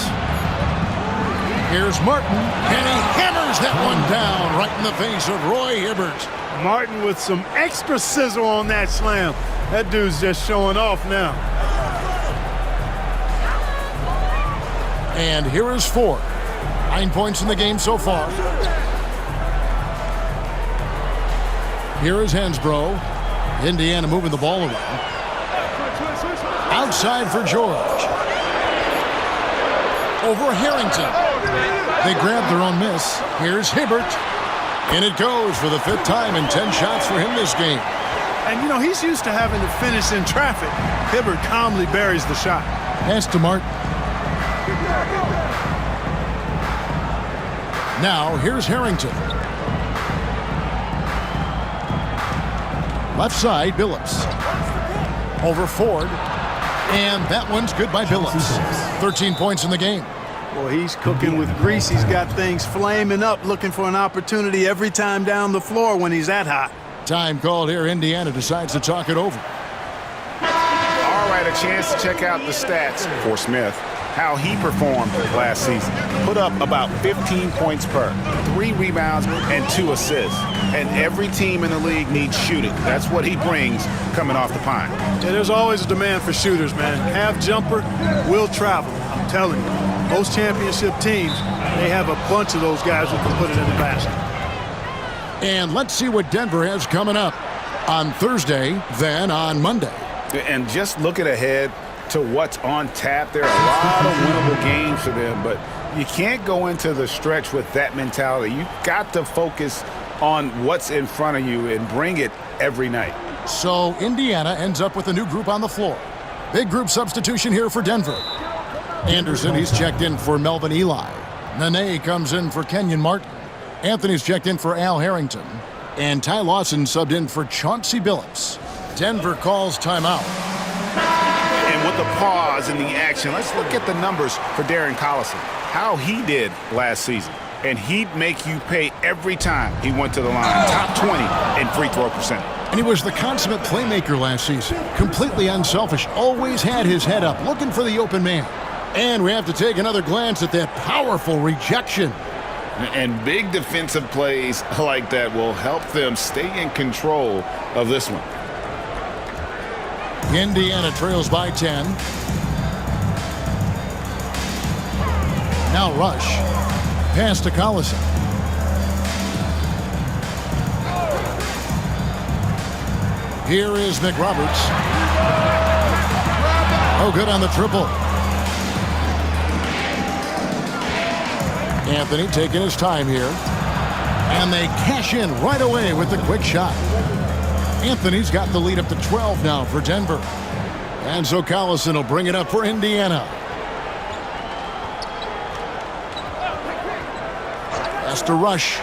Here's Martin. And he hammers that one down right in the face of Roy Hibbert. Martin with some extra sizzle on that slam. That dude's just showing off now. And here is Ford. 9 points in the game so far. Here is Hansbrough. Indiana moving the ball around. Outside for George. Over Harrington. They grab their own miss. Here's Hibbert. And it goes for the 5th time in 10 shots for him this game. And, you know, he's used to having to finish in traffic. Hibbert calmly buries the shot. Pass to Martin. Now, here's Harrington. Left side, Billups. Over Ford. And that one's good by Billups. 13 points in the game. Well, he's cooking with grease. He's got things flaming up, looking for an opportunity every time down the floor when he's that hot. Time called here. Indiana decides to talk it over. All right, a chance to check out the stats for Smith. How he performed last season. Put up about 15 points per, 3 rebounds, and 2 assists. And every team in the league needs shooting. That's what he brings coming off the pine. Yeah, there's always a demand for shooters, man. Half jumper will travel. I'm telling you. Most championship teams, they have a bunch of those guys who can put it in the basket. And let's see what Denver has coming up on Thursday, then on Monday. And just looking ahead to what's on tap, there are a lot of winnable games for them, but you can't go into the stretch with that mentality. You've got to focus on what's in front of you and bring it every night. So Indiana ends up with a new group on the floor. Big group substitution here for Denver. Anderson, he's checked in for Melvin Eli. Nene comes in for Kenyon Martin. Anthony's checked in for Al Harrington. And Ty Lawson subbed in for Chauncey Billups. Denver calls timeout. And with the pause in the action, let's look at the numbers for Darren Collison. How he did last season. And he'd make you pay every time he went to the line. Top 20 in free throw percentage. And he was the consummate playmaker last season. Completely unselfish. Always had his head up, looking for the open man. And we have to take another glance at that powerful rejection. And big defensive plays like that will help them stay in control of this one. Indiana trails by 10. Now Rush. Pass to Collison. Here is McRoberts. Oh, good on the triple. Anthony taking his time here. And they cash in right away with the quick shot. Anthony's got the lead up to 12 now for Denver. And so Collison will bring it up for Indiana. Has to Rush.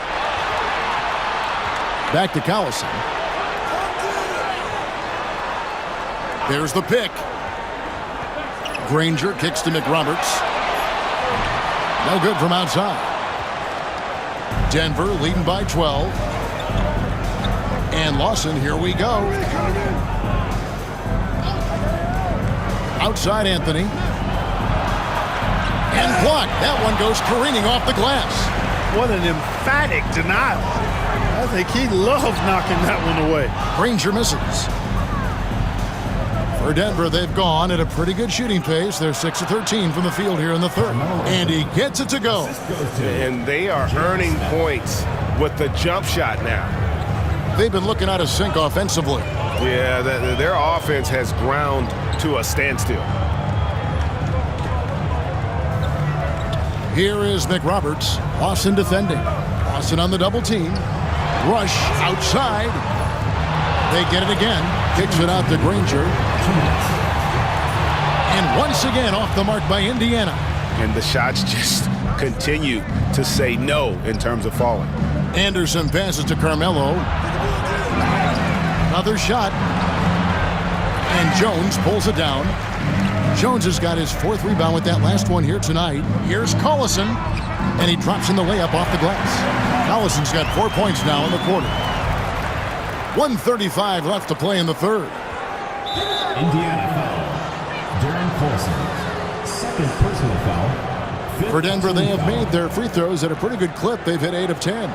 Back to Collison. There's the pick. Granger kicks to McRoberts. No good from outside. Denver leading by 12. And Lawson, here we go. Outside Anthony. And blocked. That one goes careening off the glass. What an emphatic denial. I think he loves knocking that one away. Granger misses. For Denver, they've gone at a pretty good shooting pace. They're 6 of 13 from the field here in the third. And he gets it to go. And they are earning points with the jump shot now. They've been looking out of sync offensively. Yeah, their offense has ground to a standstill. Here is McRoberts. Lawson defending. Lawson on the double team. Rush outside. They get it again. Kicks it out to Granger. And once again off the mark by Indiana. And the shots just continue to say no in terms of falling. Anderson passes to Carmelo. Another shot. And Jones pulls it down. Jones has got his fourth rebound with that last one here tonight. Here's Collison. And he drops in the layup off the glass. Collison's got 4 points now in the quarter. 1:35 left to play in the third. Indiana foul. Darren Collison. Second personal foul. For Denver, they have made their free throws at a pretty good clip. They've hit 8 of 10.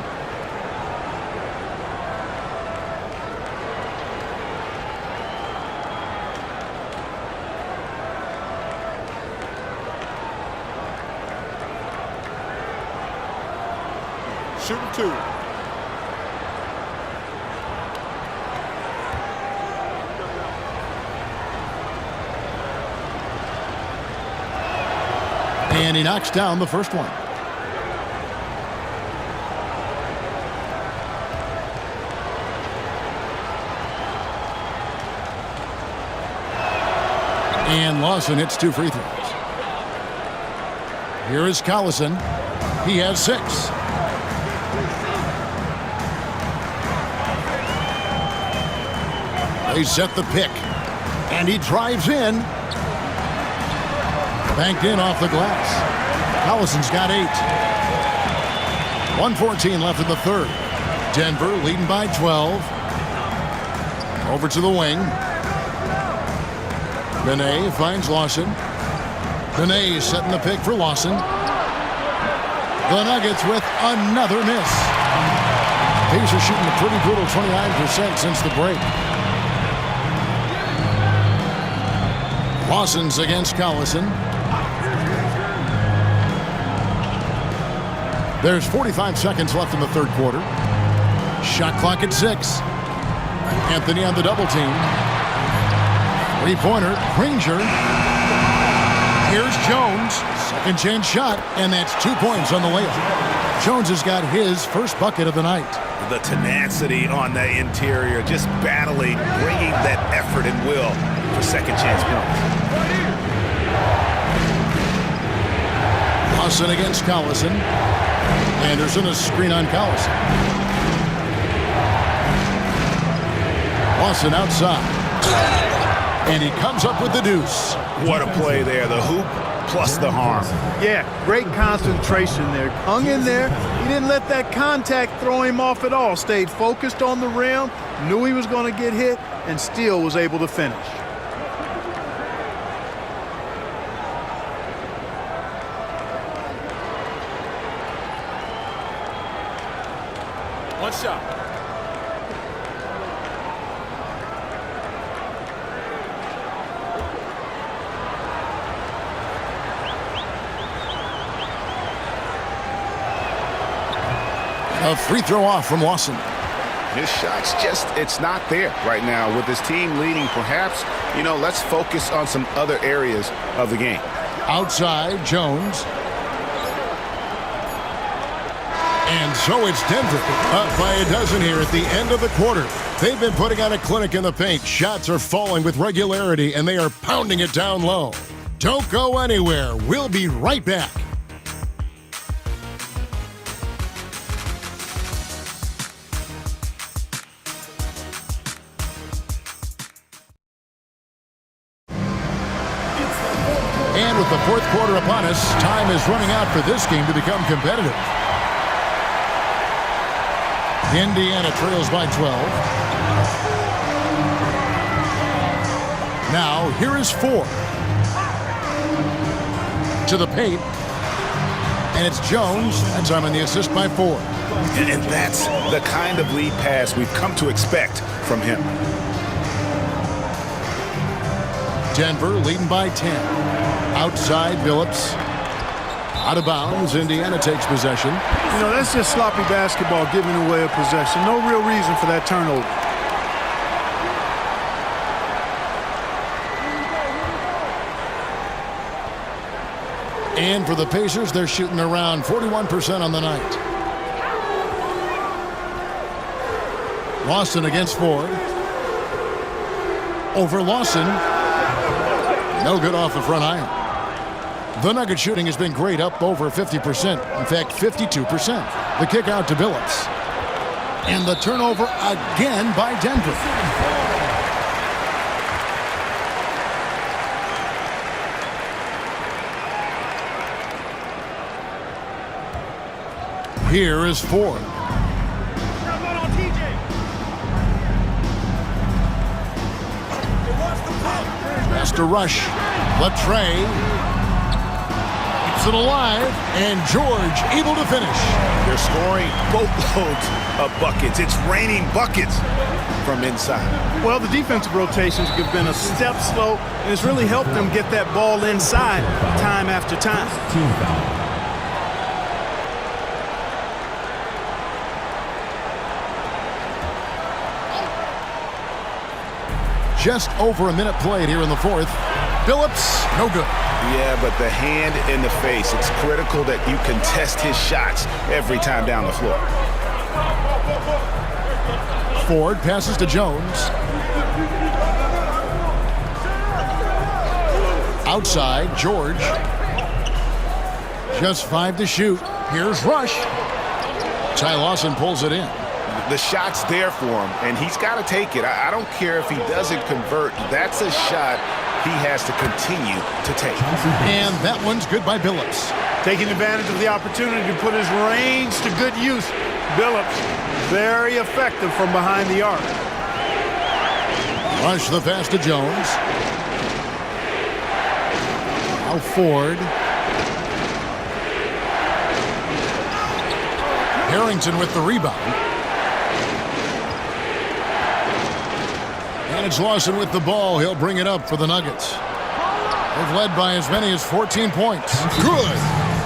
Shooting 2. And he knocks down the first one. And Lawson hits 2 free throws. Here is Collison. He has 6. They set the pick. And he drives in. Banked in off the glass. Collison's got 8. 1:14 left in the third. Denver leading by 12. Over to the wing. Nene finds Lawson. Nene setting the pick for Lawson. The Nuggets with another miss. Pacers shooting a pretty brutal 29% since the break. Lawson's against Collison. There's 45 seconds left in the third quarter. Shot clock at 6. Anthony on the double team. Three-pointer, Granger. Here's Jones. Second chance shot, and that's 2 points on the layup. Jones has got his first bucket of the night. The tenacity on the interior, just battling, bringing that effort and will for second chance points. Lawson against Collison. Anderson, a screen on Collison. Lawson outside. And he comes up with the deuce. What a play there. The hoop plus the harm. Yeah, great concentration there. Hung in there. He didn't let that contact throw him off at all. Stayed focused on the rim, knew he was going to get hit, and still was able to finish. One shot. A free throw off from Lawson. His shot's just, it's not there right now. With his team leading, perhaps, let's focus on some other areas of the game. Outside, Jones. And so it's Denver up by a dozen here at the end of the quarter. They've been putting on a clinic in the paint. Shots are falling with regularity, and they are pounding it down low. Don't go anywhere. We'll be right back. And with the fourth quarter upon us, time is running out for this game to become competitive. Indiana trails by 12. Now, here is 4. To the paint. And it's Jones. That time on the assist by 4. And that's the kind of lead pass we've come to expect from him. Denver leading by 10. Outside, Phillips. Out of bounds, Indiana takes possession. That's just sloppy basketball, giving away a possession. No real reason for that turnover. And for the Pacers, they're shooting around 41% on the night. Lawson against Ford. Over Lawson. No good off the front iron. The Nugget shooting has been great, up over 50%. In fact, 52%. The kick out to Billups. And the turnover again by Denver. Here is Ford. Has to rush. Latre. Keeps it alive. And George able to finish. They're scoring boatloads of buckets. It's raining buckets from inside. Well, the defensive rotations have been a step slow, and it's really helped them get that ball inside time after time. Team foul. Just over a minute played here in the fourth. Billups, no good. Yeah, but the hand in the face. It's critical that you contest his shots every time down the floor. Ford passes to Jones. Outside, George. Just 5 to shoot. Here's Rush. Ty Lawson pulls it in. The shot's there for him, and he's got to take it. I don't care if he doesn't convert. That's a shot he has to continue to take. And that one's good by Billups. Taking advantage of the opportunity to put his range to good use. Billups, very effective from behind the arc. Rush the pass to Jones. Now Ford. Harrington with the rebound. And it's Lawson with the ball. He'll bring it up for the Nuggets. They've led by as many as 14 points. Good.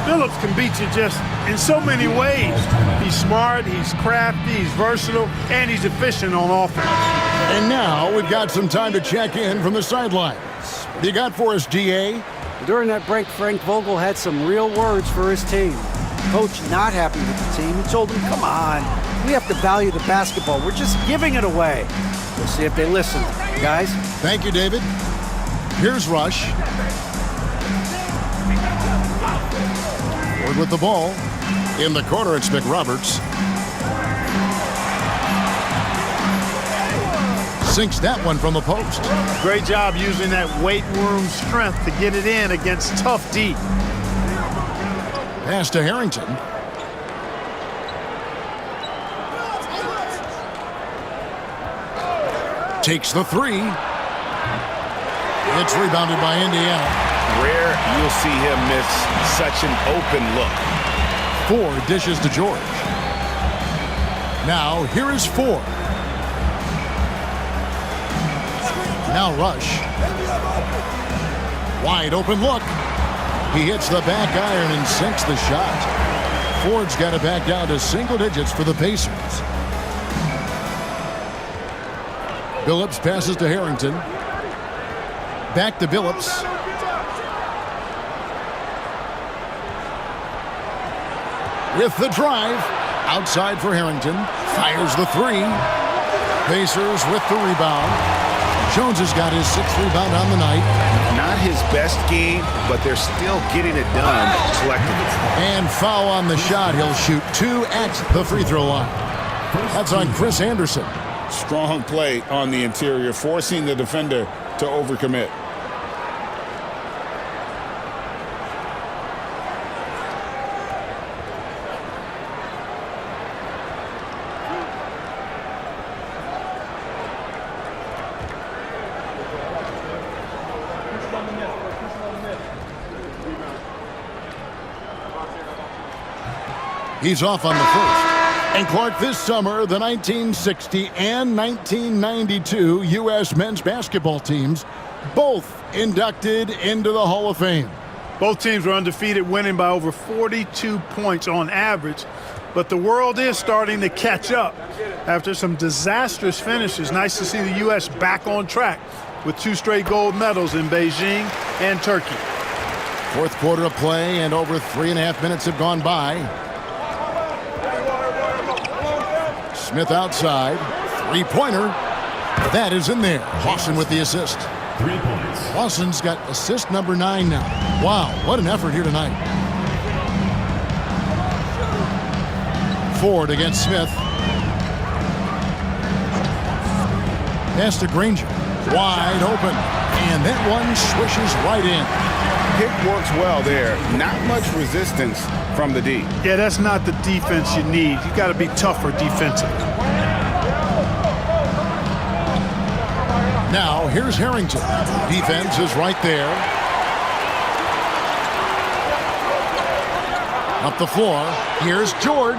Billups can beat you just in so many ways. He's smart, he's crafty, he's versatile, and he's efficient on offense. And now we've got some time to check in from the sidelines. You got for us, DA? During that break, Frank Vogel had some real words for his team. Coach not happy with the team. He told them, come on, we have to value the basketball. We're just giving it away. We'll see if they listen. Guys? Thank you, David. Here's Rush. Ford with the ball. In the corner, it's McRoberts. Sinks that one from the post. Great job using that weight room strength to get it in against tough D. Pass to Harrington. Takes the three. It's rebounded by Indiana. Rare you'll see him miss such an open look. Ford dishes to George. Now here is Ford. Now Rush. Wide open look. He hits the back iron and sinks the shot. Ford's got it back down to single digits for the Pacers. Billups passes to Harrington. Back to Billups. With the drive. Outside for Harrington. Fires the three. Pacers with the rebound. Jones has got his 6th rebound on the night. Not his best game, but they're still getting it done collectively. And foul on the shot. He'll shoot 2 at the free throw line. That's on Chris Anderson. Strong play on the interior, forcing the defender to overcommit. He's off on the first. And Clark, this summer, the 1960 and 1992 U.S. men's basketball teams both inducted into the Hall of Fame. Both teams were undefeated, winning by over 42 points on average. But the world is starting to catch up after some disastrous finishes. Nice to see the U.S. back on track with 2 straight gold medals in Beijing and Turkey. 4th quarter of play, and over 3.5 minutes have gone by. Smith outside. 3-pointer. That is in there. Lawson with the assist. 3 points. Lawson's got assist number 9 now. Wow, what an effort here tonight. Ford against Smith. Pass to Granger. Wide open. And that one swishes right in. Pick works well there. Not much resistance from the D. Yeah, that's not the defense you need. You got to be tougher defensively. Now, here's Harrington. Defense is right there. Up the floor. Here's George.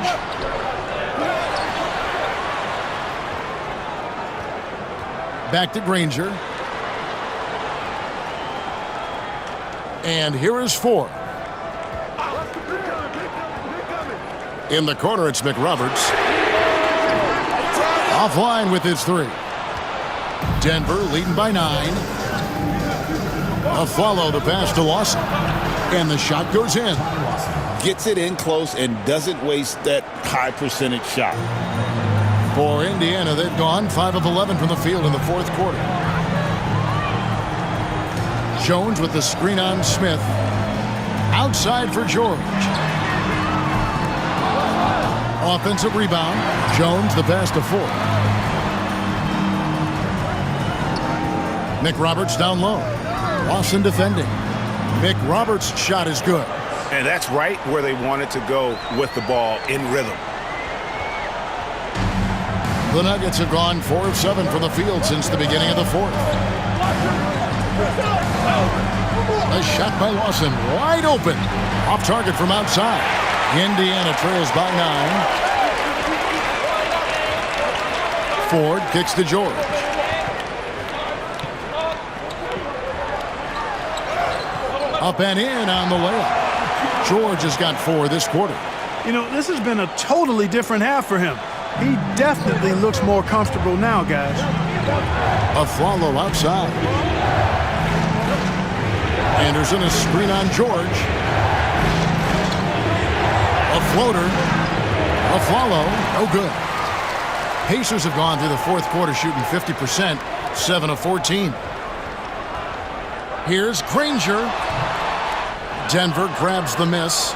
Back to Granger. And here is Ford. In the corner, it's McRoberts. Offline with his 3. Denver leading by 9. A follow the pass to Lawson. And the shot goes in. Gets it in close and doesn't waste that high percentage shot. For Indiana, they've gone 5 of 11 from the field in the 4th quarter. Jones with the screen on Smith. Outside for George. Offensive rebound. Jones the pass to Ford. McRoberts down low. Lawson defending. McRoberts' shot is good. And that's right where they wanted to go with the ball, in rhythm. The Nuggets have gone 4 of 7 from the field since the beginning of the 4th. A shot by Lawson, wide open. Off target from outside. Indiana trails by 9. Ford kicks to George. Up and in on the layup. George has got 4 this quarter. You know, this has been a totally different half for him. He definitely looks more comfortable now, guys. A follow outside. Anderson, a screen on George. A Floater. A follow. No good. Pacers have gone through the fourth quarter shooting 50%, 7 of 14. Here's Granger. Denver grabs the miss.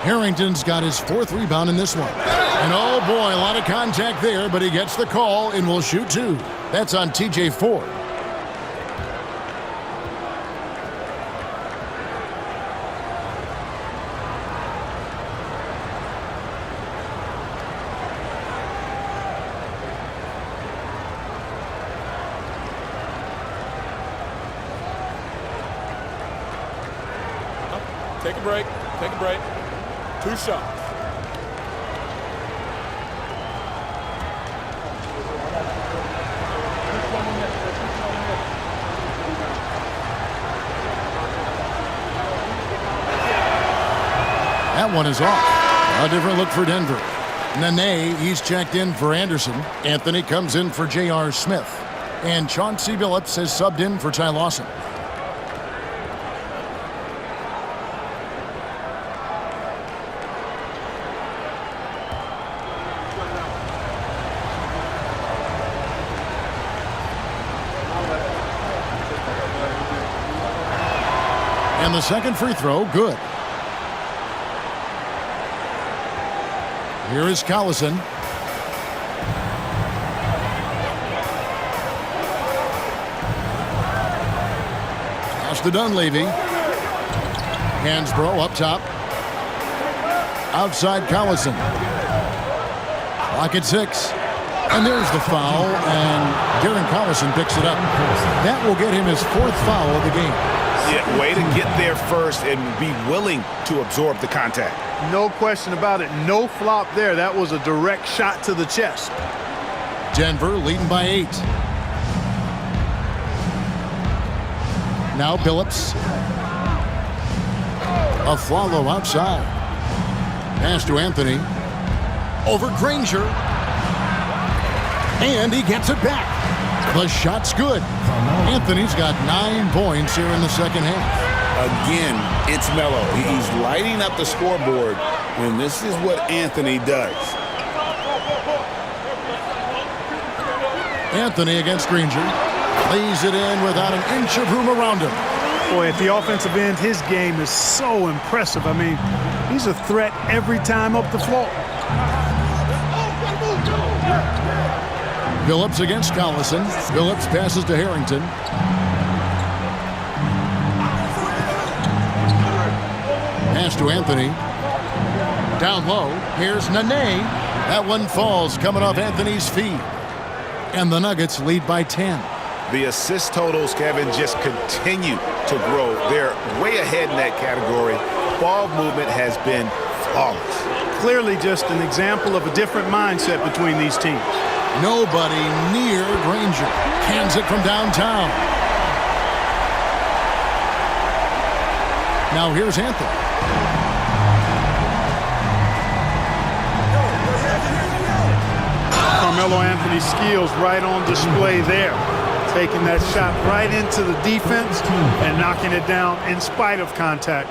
Harrington's got his fourth rebound in this one. And oh boy, a lot of contact there, but he gets the call and will shoot two. That's on TJ Ford. Take a break. Take a break. 2 shots. That one is off. A different look for Denver. Nene, he's checked in for Anderson. Anthony comes in for J.R. Smith. And Chauncey Billups has subbed in for Ty Lawson. And the second free throw, good. Here is Collison. Pass to Dunleavy. Hansbrough up top. Outside Collison. Clock at 6. And there's the foul, and Darren Collison picks it up. That will get him his fourth foul of the game. Yeah, way to get there first and be willing to absorb the contact. No question about it. No flop there. That was a direct shot to the chest. Denver leading by 8. Now Billups. Afflalo outside. Pass to Anthony. Over Granger. And he gets it back. The shot's good. Anthony's got 9 points here in the second half. Again, it's Melo. He's lighting up the scoreboard, and this is what Anthony does. Anthony against Granger. Lays it in without an inch of room around him. Boy, at the offensive end, his game is so impressive. I mean, he's a threat every time up the floor. Billups against Collison. Billups passes to Harrington. Pass to Anthony. Down low. Here's Nene. That one falls coming off Anthony's feet. And the Nuggets lead by 10. The assist totals, Kevin, just continue to grow. They're way ahead in that category. Ball movement has been flawless. Clearly just an example of a different mindset between these teams. Nobody near Granger. Hands it from downtown. Now here's Anthony. Carmelo Anthony's skills right on display there. Taking that shot right into the defense and knocking it down in spite of contact.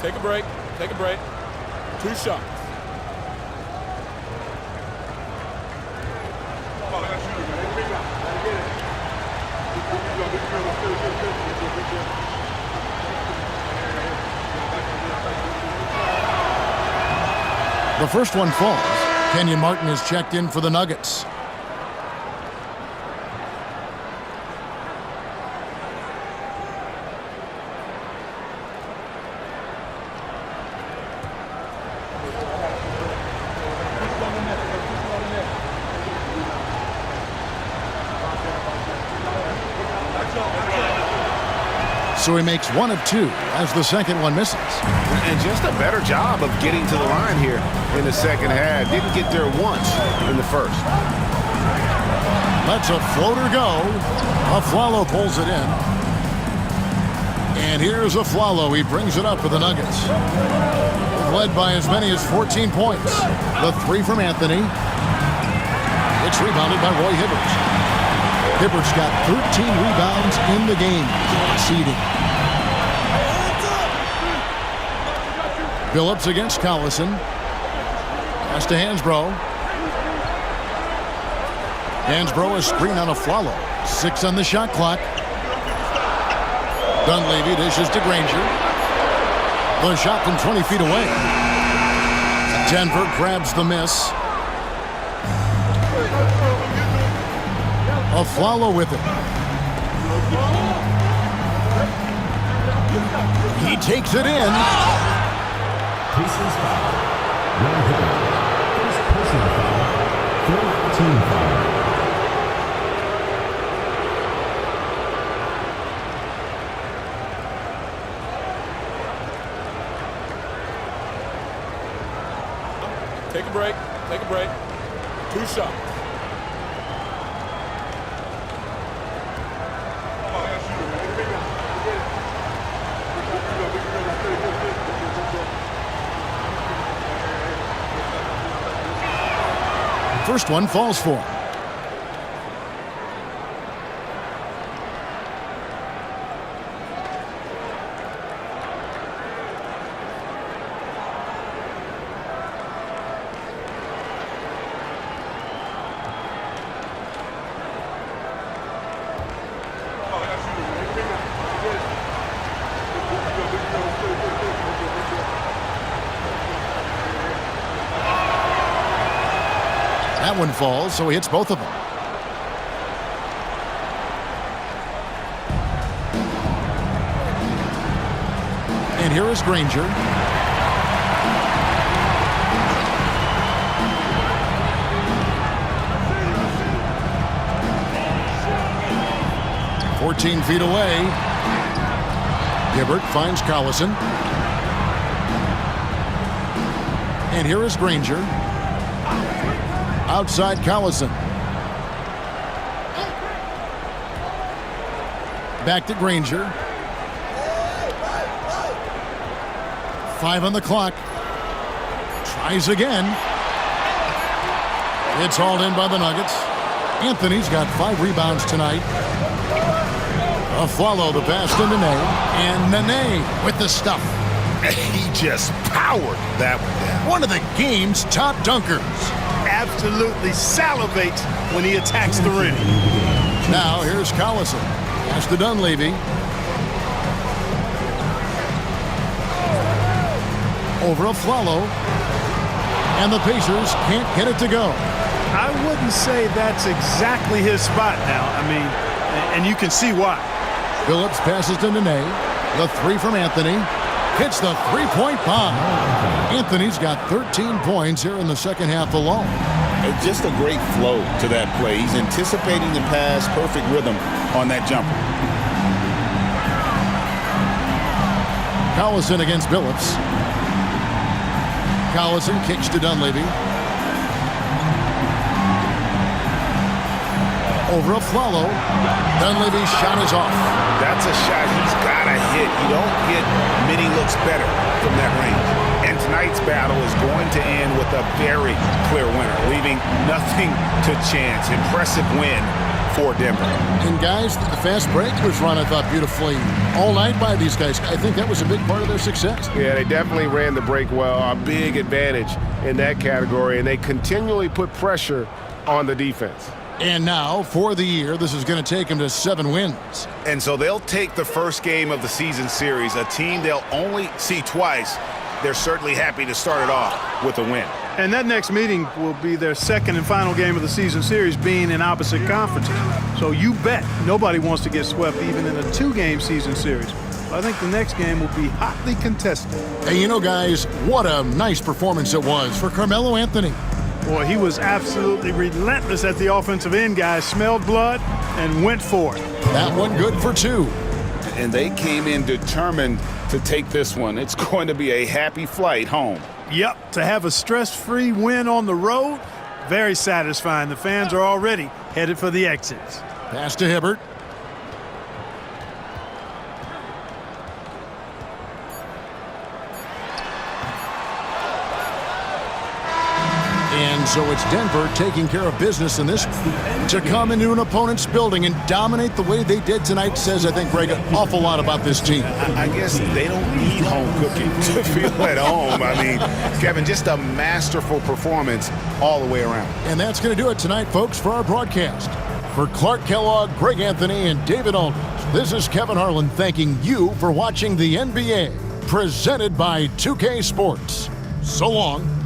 Take a break. Take a break. 2 shots. The first one falls. Kenyon Martin is checked in for the Nuggets. So he makes 1 of 2 as the second one misses. And just a better job of getting to the line here in the second half. Didn't get there once in the first. Lets a floater go. Afflalo pulls it in. And here's Afflalo. He brings it up for the Nuggets. led by as many as 14 points. The three from Anthony. It's rebounded by Roy Hibbert. Hibbert's got 13 rebounds in the game, exceeding. Phillips against Collison. Pass to Hansbrough. Hansbrough is screen on a Flalo. 6 on the shot clock. Dunleavy dishes to Granger. The shot from 20 feet away. Denver grabs the miss. Flalo with it. He takes it in. Pacers foul. Roy Hibbert. First personal foul. Third team foul. Take a break. Take a break. 2 shots. First one falls for him. That one falls, so he hits both of them. And here is Granger. "14 feet away." Hibbert finds Collison. And here is Granger. Outside Collison. Back to Granger. 5 on the clock. Tries again. It's hauled in by the Nuggets. Anthony's got 5 rebounds tonight. Follow the pass to Nene. And Nene with the stuff. He just powered that one down. One of the game's top dunkers. Absolutely salivates when he attacks the rim. Now here's Collison. Pass to Dunleavy. Over a Flalo. And the Pacers can't get it to go. I wouldn't say that's exactly his spot now. I mean, and you can see why. Phillips passes to Nene. The 3 from Anthony. Hits the three-point bomb. Anthony's got 13 points here in the second half alone. It's just a great flow to that play. He's anticipating the pass, perfect rhythm on that jumper. Collison against Phillips. Collison kicks to Dunleavy. Over a Flalo. Dunleavy's shot is off. That's a shot he's got to hit. You don't get many looks better from that range. And tonight's battle is going to end with a very clear winner, leaving nothing to chance. Impressive win for Denver. And guys, the fast break was run, I thought, beautifully all night by these guys. I think that was a big part of their success. Yeah, they definitely ran the break well. A big advantage in that category, and they continually put pressure on the defense. And now, for the year, this is going to take them to 7 wins. And so they'll take the first game of the season series, a team they'll only see twice. They're certainly happy to start it off with a win. And that next meeting will be their second and final game of the season series, being in opposite conferences. So you bet nobody wants to get swept even in a 2-game season series. I think the next game will be hotly contested. Hey, you know, guys, what a nice performance it was for Carmelo Anthony. Boy, he was absolutely relentless at the offensive end, guys. Smelled blood and went for it. That one good for 2. And they came in determined to take this one. It's going to be a happy flight home. Yep, to have a stress-free win on the road, very satisfying. The fans are already headed for the exits. Pass to Hibbert. So it's Denver taking care of business in this. To come into an opponent's building and dominate the way they did tonight says, I think, Greg, an awful lot about this team. I guess they don't need home cooking to feel at home. I mean, Kevin, just a masterful performance all the way around. And that's going to do it tonight, folks, for our broadcast. For Clark Kellogg, Greg Anthony, and David Aldridge, this is Kevin Harlan thanking you for watching the NBA, presented by 2K Sports. So long.